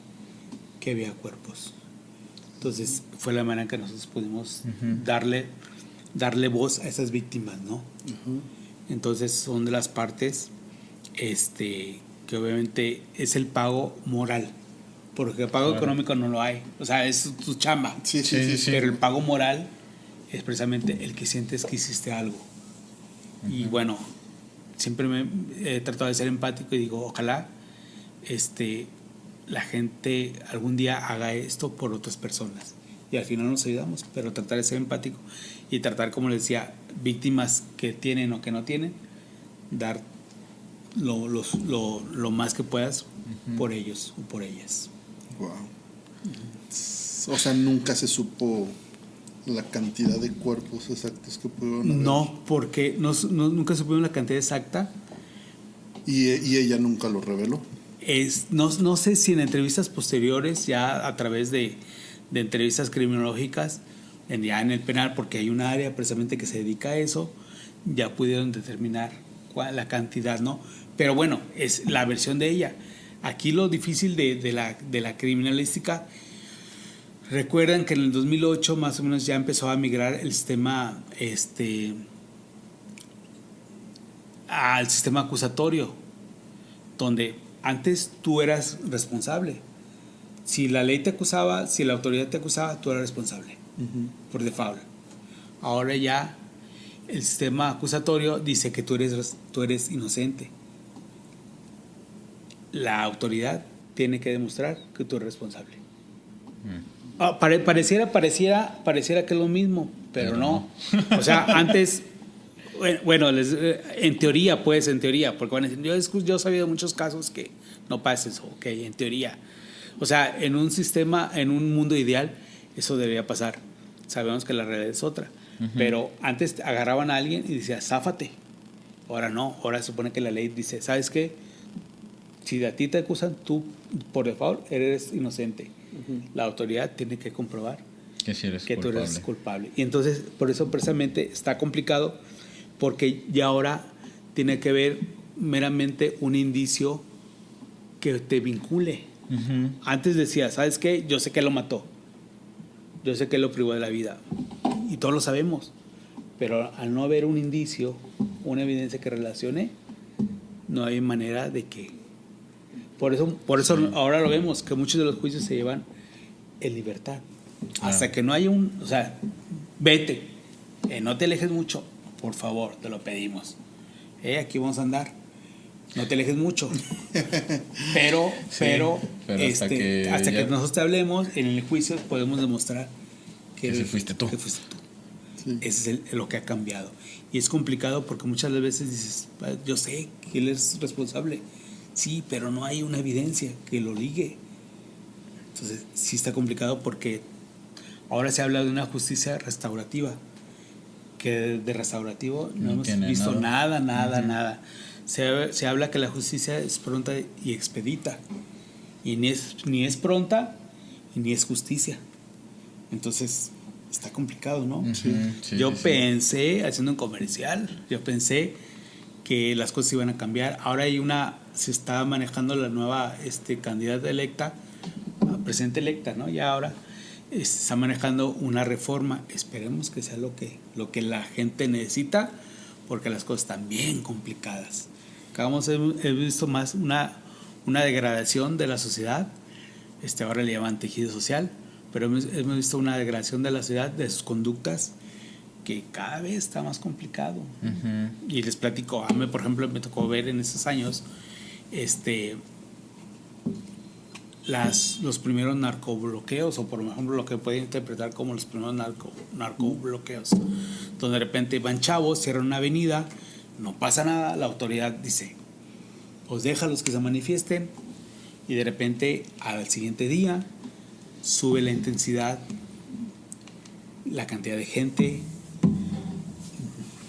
que había cuerpos. Entonces fue la manera en que nosotros pudimos darle voz a esas víctimas, ¿no? Entonces son de las partes que obviamente es el pago moral, porque el pago económico no lo hay, o sea, es tu chamba. Sí. Pero el pago moral es precisamente el que sientes que hiciste algo. Y bueno, siempre me he tratado de ser empático y digo, ojalá la gente algún día haga esto por otras personas y al final nos ayudamos, pero tratar de ser empático y tratar, como les decía, víctimas que tienen o que no tienen, dar lo más que puedas por ellos o por ellas. Wow. O sea, nunca se supo la cantidad de cuerpos exactos que pudieron haber. No, porque nunca supimos la cantidad exacta. ¿Y ella nunca lo reveló? No sé si en entrevistas posteriores, ya a través de entrevistas criminológicas, ya en el penal, porque hay un área precisamente que se dedica a eso, ya pudieron determinar la cantidad, ¿no? Pero bueno, es la versión de ella. Aquí lo difícil de la criminalística, recuerdan que en el 2008 más o menos ya empezó a migrar el sistema al sistema acusatorio, donde antes tú eras responsable. Si la ley te acusaba, si la autoridad te acusaba, tú eras responsable por default. Ahora ya el sistema acusatorio dice que tú eres inocente. La autoridad tiene que demostrar que tú eres responsable. Pareciera que es lo mismo, pero no. O sea, antes, bueno, en teoría, porque van a decir, yo he sabido de muchos casos que no pasa eso, ok, en teoría. O sea, en un sistema, en un mundo ideal, Eso debería pasar. Sabemos que la realidad es otra. Pero antes agarraban a alguien y decía, záfate. Ahora no. Ahora se supone que la ley dice, ¿sabes qué? Si a ti te acusan, tú por default eres inocente. La autoridad tiene que comprobar que si eres que culpable. tú eres culpable. Y entonces, por eso precisamente está complicado, porque ya ahora tiene que ver meramente un indicio que te vincule. Antes decía, ¿sabes qué? Yo sé que lo mató. Yo sé que lo privó de la vida. Y todos lo sabemos. Pero al no haber un indicio, una evidencia que relacione, no hay manera de que... Por eso ahora lo vemos, que muchos de los juicios se llevan en libertad. Hasta que no haya un... O sea, vete. No te alejes mucho. Por favor, te lo pedimos. Aquí vamos a andar. No te alejes mucho. pero hasta que nosotros te hablemos, en el juicio podemos demostrar que fuiste tú. Sí. Ese es lo que ha cambiado. Y es complicado porque muchas veces dices, yo sé que él es responsable. Sí, pero no hay una evidencia que lo ligue. Entonces, sí está complicado porque ahora se habla de una justicia restaurativa. Que de restaurativo no hemos visto nada. Se habla que la justicia es pronta y expedita. Y ni es pronta y ni es justicia. Entonces, está complicado, ¿no? Yo pensé, haciendo un comercial, que las cosas iban a cambiar. Ahora se está manejando la nueva candidata electa, presidente electa, ¿no? Y ahora se está manejando una reforma. Esperemos que sea lo que la gente necesita, porque las cosas están bien complicadas. He visto más una degradación de la sociedad. Ahora le llaman tejido social, pero hemos visto una degradación de la sociedad, de sus conductas, que cada vez está más complicado. Y les platico, a mí, por ejemplo, me tocó ver en esos años los primeros narcobloqueos, o por ejemplo lo que puede interpretar como los primeros narcobloqueos, donde de repente van chavos, cierran una avenida, no pasa nada, la autoridad dice, pues déjalos que se manifiesten, y de repente al siguiente día sube la intensidad, la cantidad de gente,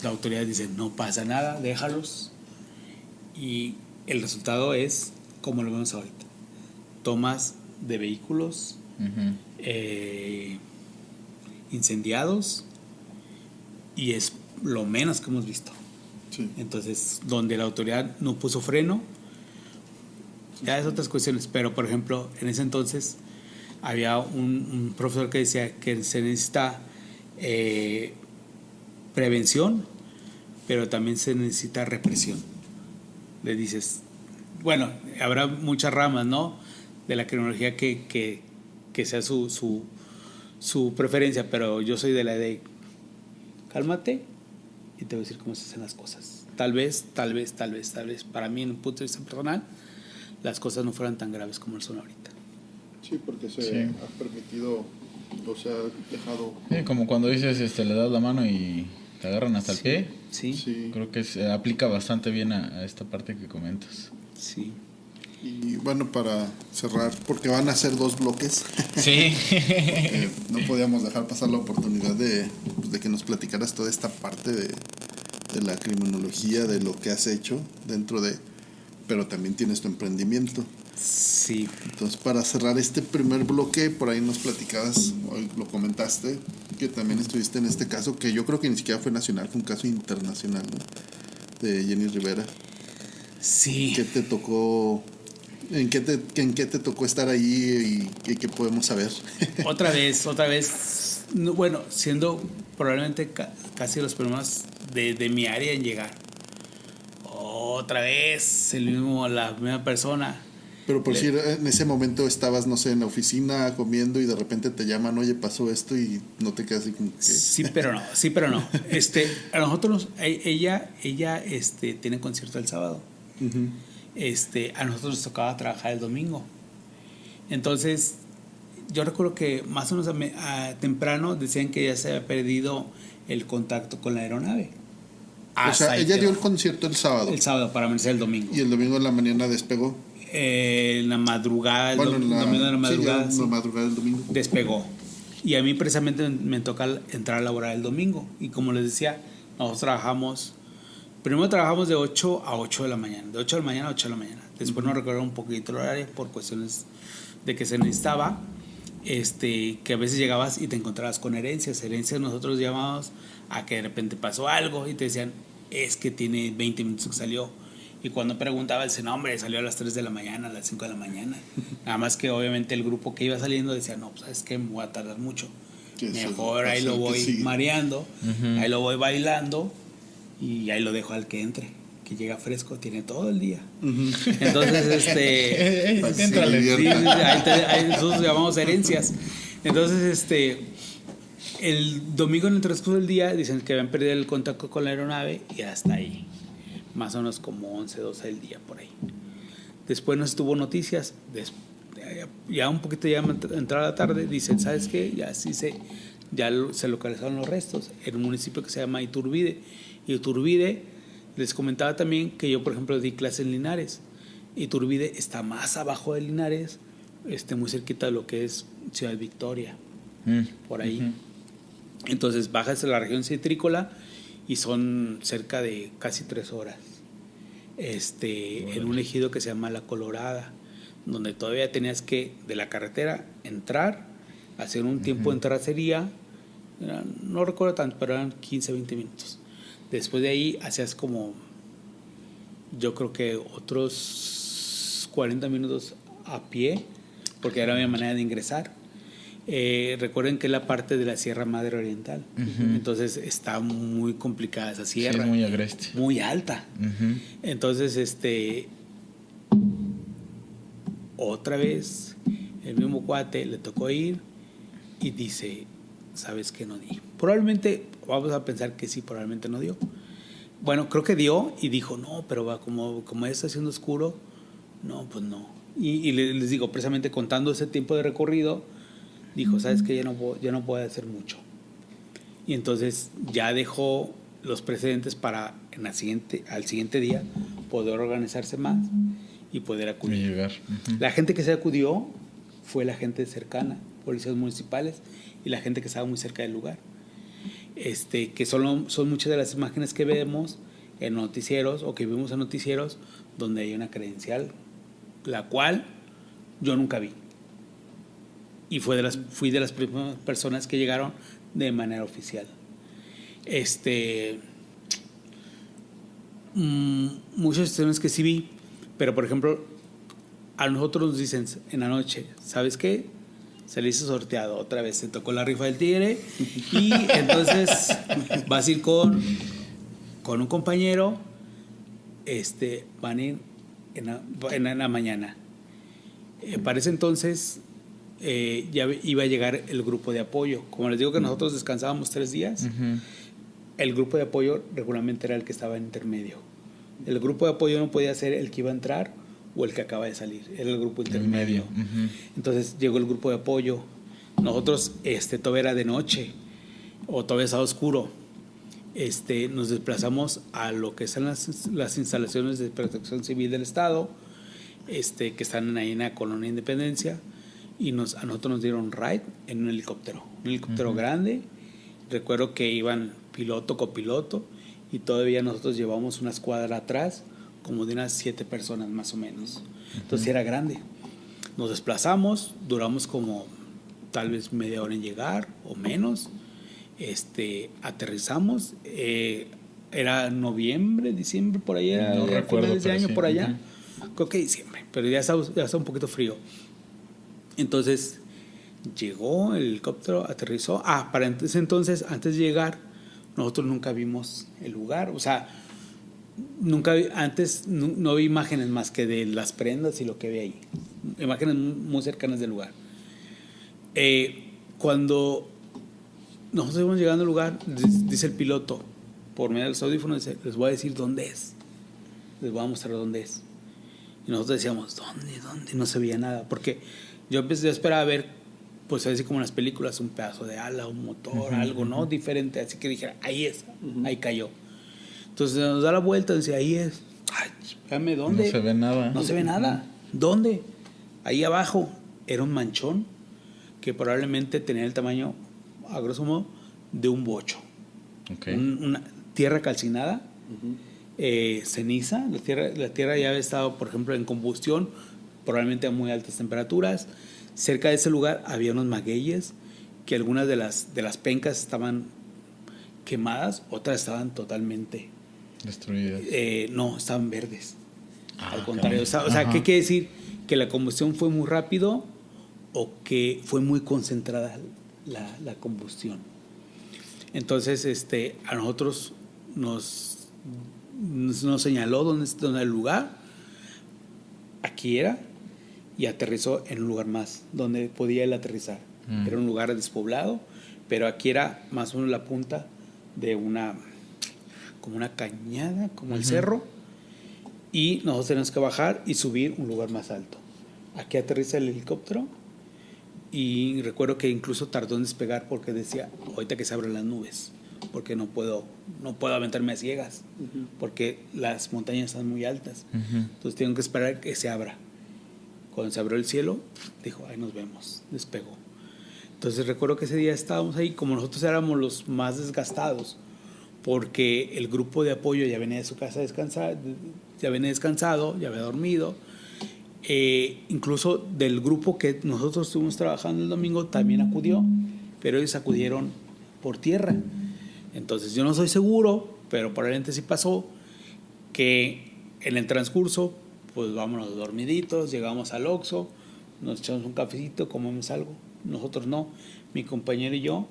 la autoridad dice, no pasa nada, déjalos, y el resultado es como lo vemos ahorita: tomas de vehículos, incendiados, y es lo menos que hemos visto. Sí. Entonces, donde la autoridad no puso freno, ya es otras cuestiones. Pero, por ejemplo, en ese entonces había un profesor que decía que se necesita prevención, pero también se necesita represión. Le dices, bueno, habrá muchas ramas, ¿no?, de la criminología que sea su preferencia, pero yo soy de la de cálmate y te voy a decir cómo se hacen las cosas. Tal vez, para mí, en un punto de vista personal, las cosas no fueran tan graves como son ahorita. Sí, porque se ha permitido, o se ha dejado... como cuando dices, le das la mano y te agarran hasta el pie. Sí. Creo que se aplica bastante bien a esta parte que comentas. Sí. Y bueno, para cerrar, porque van a ser 2 bloques. Sí. No podíamos dejar pasar la oportunidad de que nos platicaras toda esta parte de la criminología, de lo que has hecho dentro de... Pero también tienes tu emprendimiento. Sí. Entonces, para cerrar este primer bloque, por ahí nos platicabas, hoy lo comentaste, que también estuviste en este caso, que yo creo que ni siquiera fue nacional, fue un caso internacional, ¿no?, de Jenny Rivera. Sí. ¿Qué te tocó? ¿En qué te tocó estar ahí y qué podemos saber? Otra vez. Bueno, siendo probablemente casi los primeros de mi área en llegar. Otra vez, la misma persona. Pero por si en ese momento estabas, no sé, en la oficina comiendo y de repente te llaman, oye, pasó esto, y no te quedas así como que... Sí, pero no. A nosotros, ella tiene concierto el sábado. Uh-huh. A nosotros nos tocaba trabajar el domingo. Entonces, yo recuerdo que más o menos temprano decían que ya se había perdido el contacto con la aeronave. O sea, ella dio el concierto el sábado. El sábado, para amanecer el domingo. ¿Y el domingo en la mañana despegó? En la madrugada, domingo de la madrugada. Sí, la madrugada del domingo. Despegó. Y a mí precisamente me toca entrar a laborar el domingo. Y como les decía, nosotros primero trabajamos de 8 a 8 de la mañana, de 8 de la mañana a 8 de la mañana. Después nos recorrieron un poquito el horario por cuestiones de que se necesitaba, que a veces llegabas y te encontrabas con herencias. Herencias nosotros llamábamos a que de repente pasó algo y te decían, es que tiene 20 minutos que salió. Y cuando preguntaba, el nombre salió a las 3 de la mañana, a las 5 de la mañana. Nada más que obviamente el grupo que iba saliendo decía, no, pues es que me voy a tardar mucho. Mejor ahí lo voy mareando, ahí lo voy bailando y ahí lo dejo al que entre, que llega fresco, tiene todo el día. Entonces, ahí nosotros llamamos herencias. Entonces, el domingo en el transcurso del día dicen que habían perdido el contacto con la aeronave y hasta ahí. Más o menos como 11, 12 del día por ahí. Después nos tuvo noticias. Ya un poquito ya entrada la tarde, dicen, ¿sabes qué? Ya se localizaron los restos en un municipio que se llama Iturbide. Y Iturbide, les comentaba también que yo, por ejemplo, di clases en Linares. Iturbide está más abajo de Linares, muy cerquita de lo que es Ciudad Victoria, por ahí. Entonces bajas a la región citrícola y son cerca de casi 3 horas. En un ejido que se llama La Colorada, donde todavía tenías que, de la carretera, entrar, hacer un tiempo en terracería, no recuerdo tanto, pero eran 15, 20 minutos. Después de ahí hacías como, yo creo que otros 40 minutos a pie, porque era mi manera de ingresar. Recuerden que es la parte de la Sierra Madre Oriental, entonces está muy complicada esa sierra, sí, muy agreste, muy alta. Entonces otra vez el mismo cuate le tocó ir y dice, sabes que no di, probablemente vamos a pensar que sí, probablemente no dio. Bueno, creo que dio y dijo, no, pero va, como está haciendo oscuro, no, pues no. Y les digo, precisamente contando ese tiempo de recorrido, dijo, sabes que ya no puedo hacer mucho. Y entonces ya dejó los precedentes para al siguiente día poder organizarse más y poder acudir. Y llegar. La gente que se acudió fue la gente cercana, policías municipales y la gente que estaba muy cerca del lugar. Que son muchas de las imágenes que vemos en noticieros o que vimos en noticieros donde hay una credencial, la cual yo nunca vi. Y fui de las primeras personas que llegaron de manera oficial. Muchas situaciones que sí vi, pero por ejemplo, a nosotros nos dicen en la noche, ¿sabes qué? Saliste sorteado, otra vez se tocó la rifa del tigre y entonces vas a ir con un compañero, van a ir en la mañana. Para ese entonces ya iba a llegar el grupo de apoyo. Como les digo que nosotros descansábamos 3 días, el grupo de apoyo regularmente era el que estaba en intermedio. El grupo de apoyo no podía ser el que iba a entrar o el que acaba de salir, era el grupo intermedio. Entonces llegó el grupo de apoyo. Nosotros todavía era de noche o todavía estaba oscuro. Nos desplazamos a lo que son las instalaciones de protección civil del estado, que están ahí en la colonia Independencia, y a nosotros nos dieron ride en un helicóptero grande. Recuerdo que iban piloto, copiloto, y todavía nosotros llevamos una escuadra atrás como de unas 7 personas más o menos. Entonces era grande. Nos desplazamos, duramos como tal vez media hora en llegar o menos. Aterrizamos, era noviembre, diciembre, por ahí era, no recuerdo ese año, sí. por allá, creo que diciembre, pero ya está un poquito frío. Entonces llegó el helicóptero, aterrizó. Para entonces, antes de llegar, nosotros nunca vimos el lugar, o sea, antes no vi imágenes más que de las prendas y lo que había ahí, imágenes muy cercanas del lugar. Cuando nosotros íbamos llegando al lugar, dice el piloto, por medio de los audífonos, dice, les voy a decir dónde es, les voy a mostrar dónde es. Y nosotros decíamos, ¿dónde? No se veía nada, porque yo esperaba ver, pues así como en las películas, un pedazo de ala, un motor, algo, ¿no? Diferente, así que dijera, ahí es, ahí cayó. Entonces nos da la vuelta y dice, ahí es. Ay, espérame, ¿dónde? No se ve nada. No se ve nada. ¿Dónde? Ahí abajo era un manchón, que probablemente tenía el tamaño, a grosso modo, de un bocho. Okay. Una tierra calcinada, ceniza. La tierra ya había estado, por ejemplo, en combustión, probablemente a muy altas temperaturas. Cerca de ese lugar había unos magueyes, que algunas de las pencas estaban quemadas, otras estaban totalmente destruidas. No, estaban verdes. Al caray. contrario, o sea, ¿qué quiere decir? Que la combustión fue muy rápido o que fue muy concentrada la combustión. Entonces, a nosotros nos señaló dónde el lugar, aquí era, y aterrizó en un lugar más donde podía él aterrizar. Era un lugar despoblado, pero aquí era más o menos la punta de como una cañada, como el cerro, y nosotros tenemos que bajar y subir un lugar más alto. Aquí aterriza el helicóptero y recuerdo que incluso tardó en despegar porque decía, ahorita que se abren las nubes, porque no puedo aventarme a ciegas, porque las montañas están muy altas. Entonces tengo que esperar que se abra. Cuando se abrió el cielo, dijo, ahí nos vemos, despegó. Entonces recuerdo que ese día estábamos ahí, como nosotros éramos los más desgastados, porque el grupo de apoyo ya venía de su casa a descansar, ya venía descansado, ya había dormido. Incluso del grupo que nosotros estuvimos trabajando el domingo también acudió, pero ellos acudieron por tierra. Entonces yo no soy seguro, pero probablemente sí pasó, que en el transcurso, pues vámonos dormiditos, llegamos al Oxxo, nos echamos un cafecito, comemos algo. Nosotros no, mi compañero y yo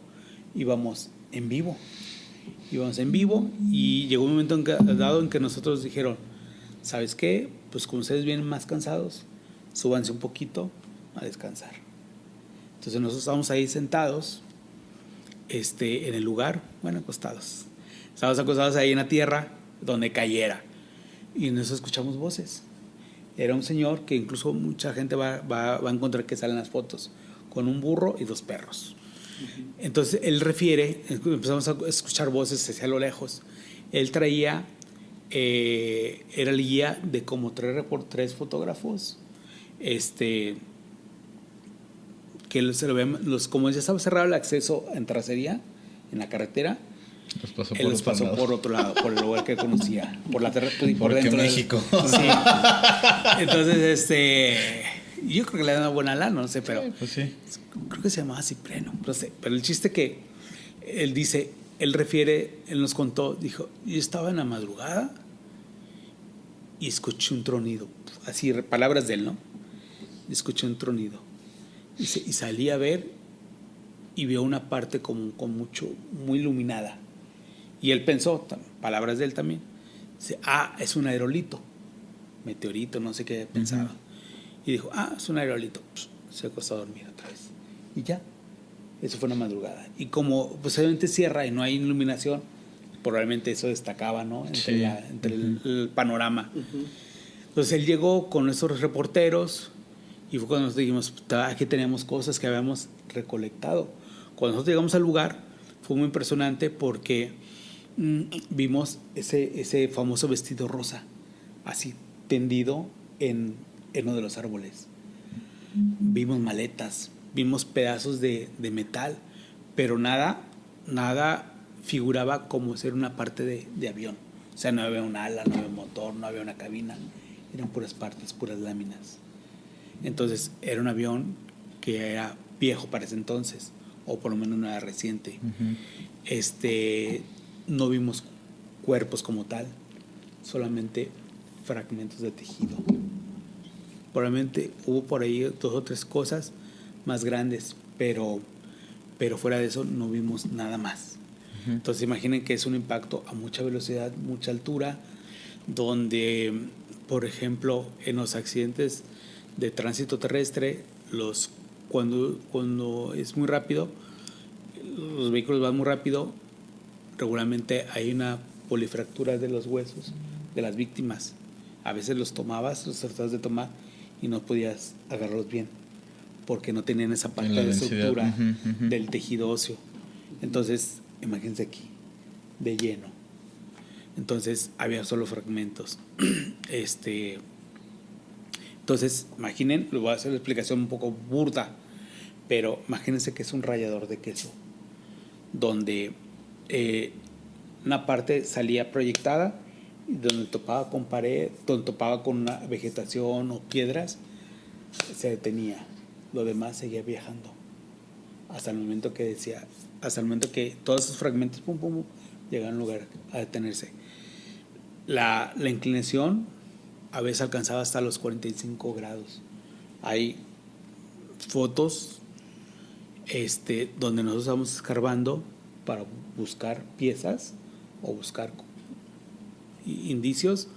íbamos en vivo y llegó un momento dado en que nosotros dijeron, ¿sabes qué? Pues como ustedes vienen más cansados, súbanse un poquito a descansar. Entonces nosotros estábamos ahí sentados en el lugar, bueno, acostados. Estábamos acostados ahí en la tierra donde cayera y nosotros escuchamos voces. Era un señor que incluso mucha gente va a encontrar que salen las fotos, con un burro y 2 perros. Entonces él refiere, empezamos a escuchar voces hacia lo lejos. Él traía, era el guía de como 3 fotógrafos, que se lo ven, como ya estaba cerrado el acceso en tracería, en la carretera, él los pasó por otro lado, por el lugar que conocía, por la terra, por porque dentro México. Sí. Entonces, yo creo que le dan una buena lana, no sé, pero pues sí. Creo que se llamaba Cipreno, no sé, pero el chiste que él dice, él refiere, él nos contó, dijo, yo estaba en la madrugada y escuché un tronido, así, palabras de él, ¿no? Escuché un tronido y salí a ver y vio una parte con mucho, muy iluminada. Y él pensó, palabras de él también, dice, es un aerolito, meteorito, no sé qué pensaba. Y dijo, es un aerolito. Se acostó a dormir otra vez. Y ya, eso fue una madrugada. Y como pues obviamente cierra y no hay iluminación, probablemente eso destacaba, ¿no? Entre el panorama. Entonces él llegó con nuestros reporteros y fue cuando nos dijimos, aquí teníamos cosas que habíamos recolectado. Cuando nosotros llegamos al lugar, fue muy impresionante porque vimos ese famoso vestido rosa, así tendido en uno de los árboles. Vimos maletas, vimos pedazos de metal, pero nada figuraba como ser una parte de avión. O sea, no había un ala, no había un motor, no había una cabina, eran puras partes, puras láminas. Entonces era un avión que era viejo para ese entonces, o por lo menos no era reciente. No vimos cuerpos como tal, solamente fragmentos de tejido. Probablemente hubo por ahí 2 o 3 cosas más grandes, pero fuera de eso no vimos nada más. Entonces imaginen que es un impacto a mucha velocidad, mucha altura, donde, por ejemplo, en los accidentes de tránsito terrestre, cuando es muy rápido, los vehículos van muy rápido, regularmente hay una polifractura de los huesos de las víctimas. A veces los tratabas de tomar y no podías agarrarlos bien porque no tenían esa parte de estructura del tejido óseo. Entonces, imagínense aquí, de lleno. Entonces, había solo fragmentos. Entonces, imaginen, les voy a hacer la explicación un poco burda, pero imagínense que es un rallador de queso, donde una parte salía proyectada y donde topaba con pared, donde topaba con una vegetación o piedras, se detenía. Lo demás seguía viajando hasta el momento que todos esos fragmentos pum, pum, pum, llegaban a un lugar a detenerse. La inclinación a veces alcanzaba hasta los 45 grados. Hay fotos donde nosotros estamos escarbando para buscar piezas o buscar indicios,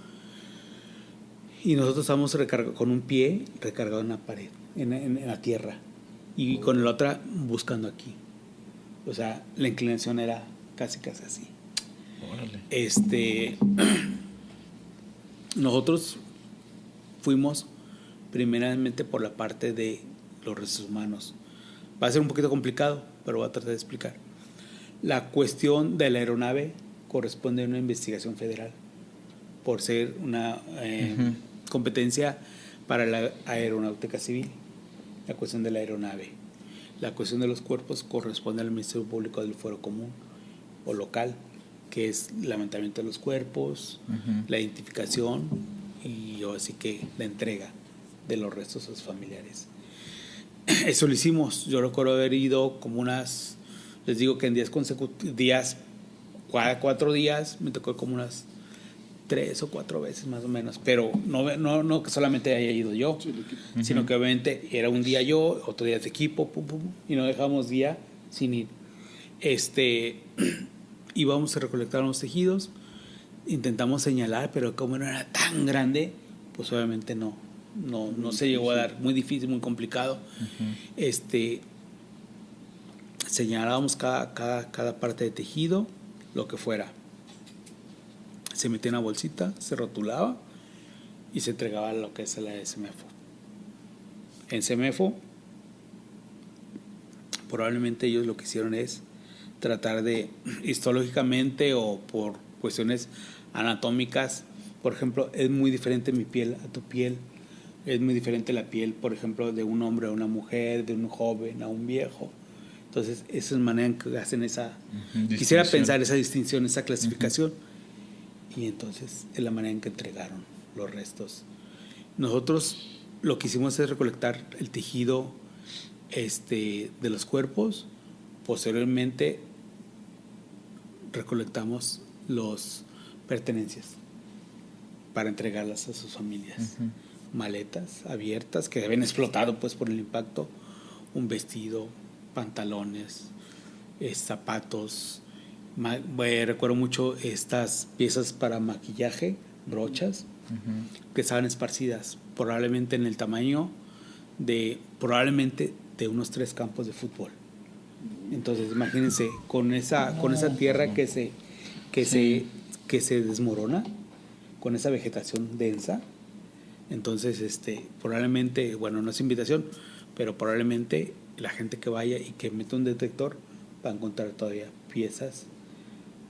y nosotros estamos con un pie recargado en la pared, en la tierra, y con la otra buscando aquí. O sea, la inclinación era casi así. Órale. Nosotros fuimos primeramente por la parte de los restos humanos. Va a ser un poquito complicado, pero voy a tratar de explicar. La cuestión de la aeronave corresponde a una investigación federal, por ser una competencia para la aeronáutica civil. La cuestión de la aeronave. La cuestión de los cuerpos corresponde al Ministerio Público del Fuero Común o local, que es el levantamiento de los cuerpos, la identificación y así que la entrega de los restos a sus familiares. Eso lo hicimos. Yo recuerdo haber ido como les digo que en días, cada 4 días, me tocó como unas 3 o 4 veces más o menos, pero no que solamente haya ido yo, sino que obviamente era un día yo, otro día de equipo, pum, pum, y no dejamos día sin ir. Íbamos a recolectar los tejidos, intentamos señalar, pero como no era tan grande, pues obviamente no se llegó a dar, muy difícil, muy complicado. Señalábamos cada parte de tejido, lo que fuera. Se metía en una bolsita, se rotulaba y se entregaba a lo que es la CEMEFO. En CEMEFO, probablemente ellos lo que hicieron es tratar de, histológicamente o por cuestiones anatómicas, por ejemplo, es muy diferente mi piel a tu piel, es muy diferente la piel, por ejemplo, de un hombre a una mujer, de un joven a un viejo. Entonces, esa es la manera en que hacen esa... Quisiera pensar esa distinción, esa clasificación. Y entonces es la manera en que entregaron los restos. Nosotros lo que hicimos es recolectar el tejido de los cuerpos. Posteriormente recolectamos las pertenencias para entregarlas a sus familias. Maletas abiertas que habían explotado pues por el impacto, un vestido, pantalones, zapatos. Recuerdo mucho estas piezas para maquillaje, brochas, que estaban esparcidas probablemente en el tamaño de unos 3 campos de fútbol. Entonces imagínense con esa tierra que se desmorona, con esa vegetación densa. Entonces probablemente, bueno, no es invitación, pero probablemente la gente que vaya y que meta un detector va a encontrar todavía piezas,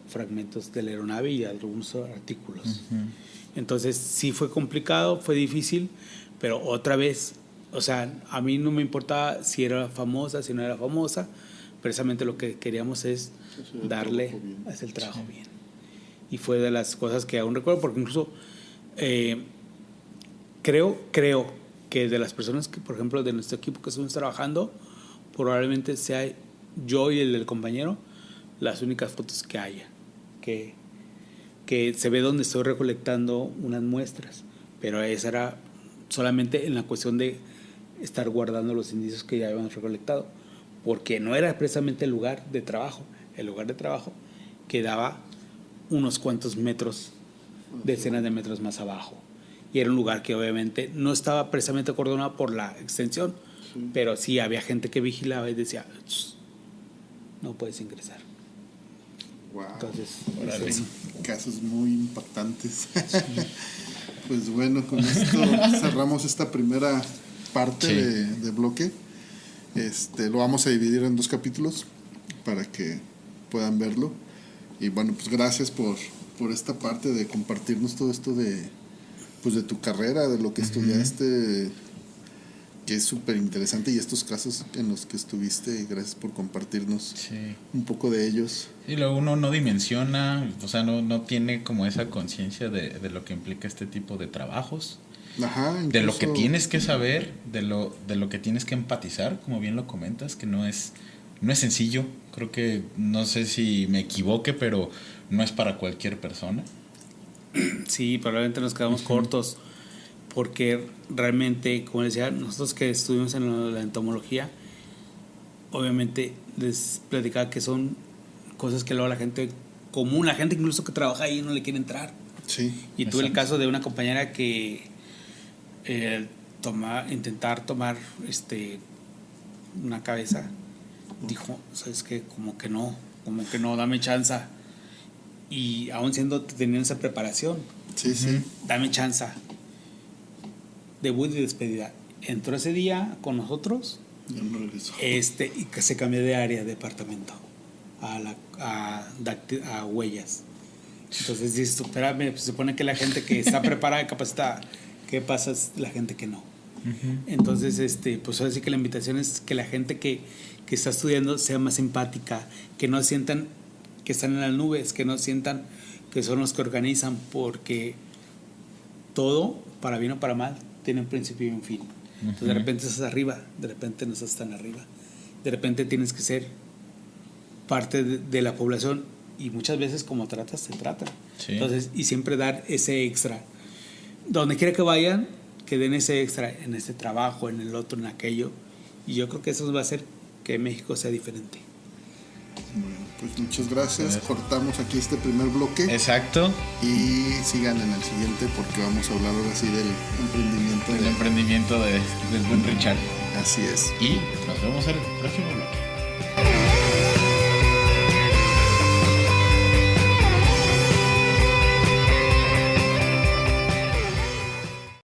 fragmentos de la aeronave y algunos artículos. Entonces sí fue complicado, fue difícil, pero otra vez, o sea, a mí no me importaba si era famosa, si no era famosa, precisamente lo que queríamos es darle, hacer el trabajo bien. Y fue de las cosas que aún recuerdo, porque incluso creo que de las personas que, por ejemplo, de nuestro equipo que estamos trabajando, probablemente sea yo y el del compañero las únicas fotos que haya, que se ve donde estoy recolectando unas muestras, pero esa era solamente en la cuestión de estar guardando los indicios que ya habíamos recolectado, porque no era precisamente el lugar de trabajo quedaba unos cuantos metros, decenas de metros más abajo, y era un lugar que obviamente no estaba precisamente acordonado por la extensión, pero sí había gente que vigilaba y decía, no puedes ingresar. Wow. Entonces, casos muy impactantes. Pues bueno, con esto cerramos esta primera parte de bloque. Lo vamos a dividir en 2 capítulos para que puedan verlo. Y bueno, pues gracias por esta parte de compartirnos todo esto de tu carrera, de lo que estudiaste, que es súper interesante, y estos casos en los que estuviste, gracias por compartirnos Sí. un poco de ellos. Y luego uno no dimensiona, o sea, no tiene como esa conciencia de lo que implica este tipo de trabajos. Ajá, De lo que incluso- tienes que saber, de lo que tienes que empatizar, como bien lo comentas, que no es sencillo. Creo que, no sé si me equivoque, pero no es para cualquier persona. Sí, probablemente nos quedamos cortos porque realmente, como decía, nosotros que estuvimos en la entomología, obviamente les platicaba que son cosas que luego la gente común, la gente incluso que trabaja ahí no le quiere entrar. Sí, Y tuve el Exacto. caso de una compañera que intentar tomar una cabeza, dijo, sabes que como que no, dame chance. Y aún teniendo esa preparación, sí, sí. dame chance. Debut y despedida. Entró ese día con nosotros, Ya no regresó. y que se cambió de área, de departamento, a huellas. Entonces dices, tú, espérame, pues se supone que la gente que está preparada y capacitada, ¿qué pasa es la gente que no? Entonces, pues ahora sí que la invitación es que la gente que está estudiando sea más empática, que no sientan que están en las nubes, que no sientan que son los que organizan, porque todo, para bien o para mal, tiene un principio y un fin. Entonces de repente estás arriba, de repente no estás tan arriba, de repente tienes que ser parte de la población, y muchas veces como tratas, te tratan. Sí. Entonces, y siempre dar ese extra. Donde quiera que vayan, que den ese extra en este trabajo, en el otro, en aquello. Y yo creo que eso va a hacer que México sea diferente. Bueno, pues muchas gracias. Cortamos aquí este primer bloque Exacto. y sigan en el siguiente porque vamos a hablar ahora sí del emprendimiento. El emprendimiento del buen Richard. Así es. Y nos vemos en el próximo bloque.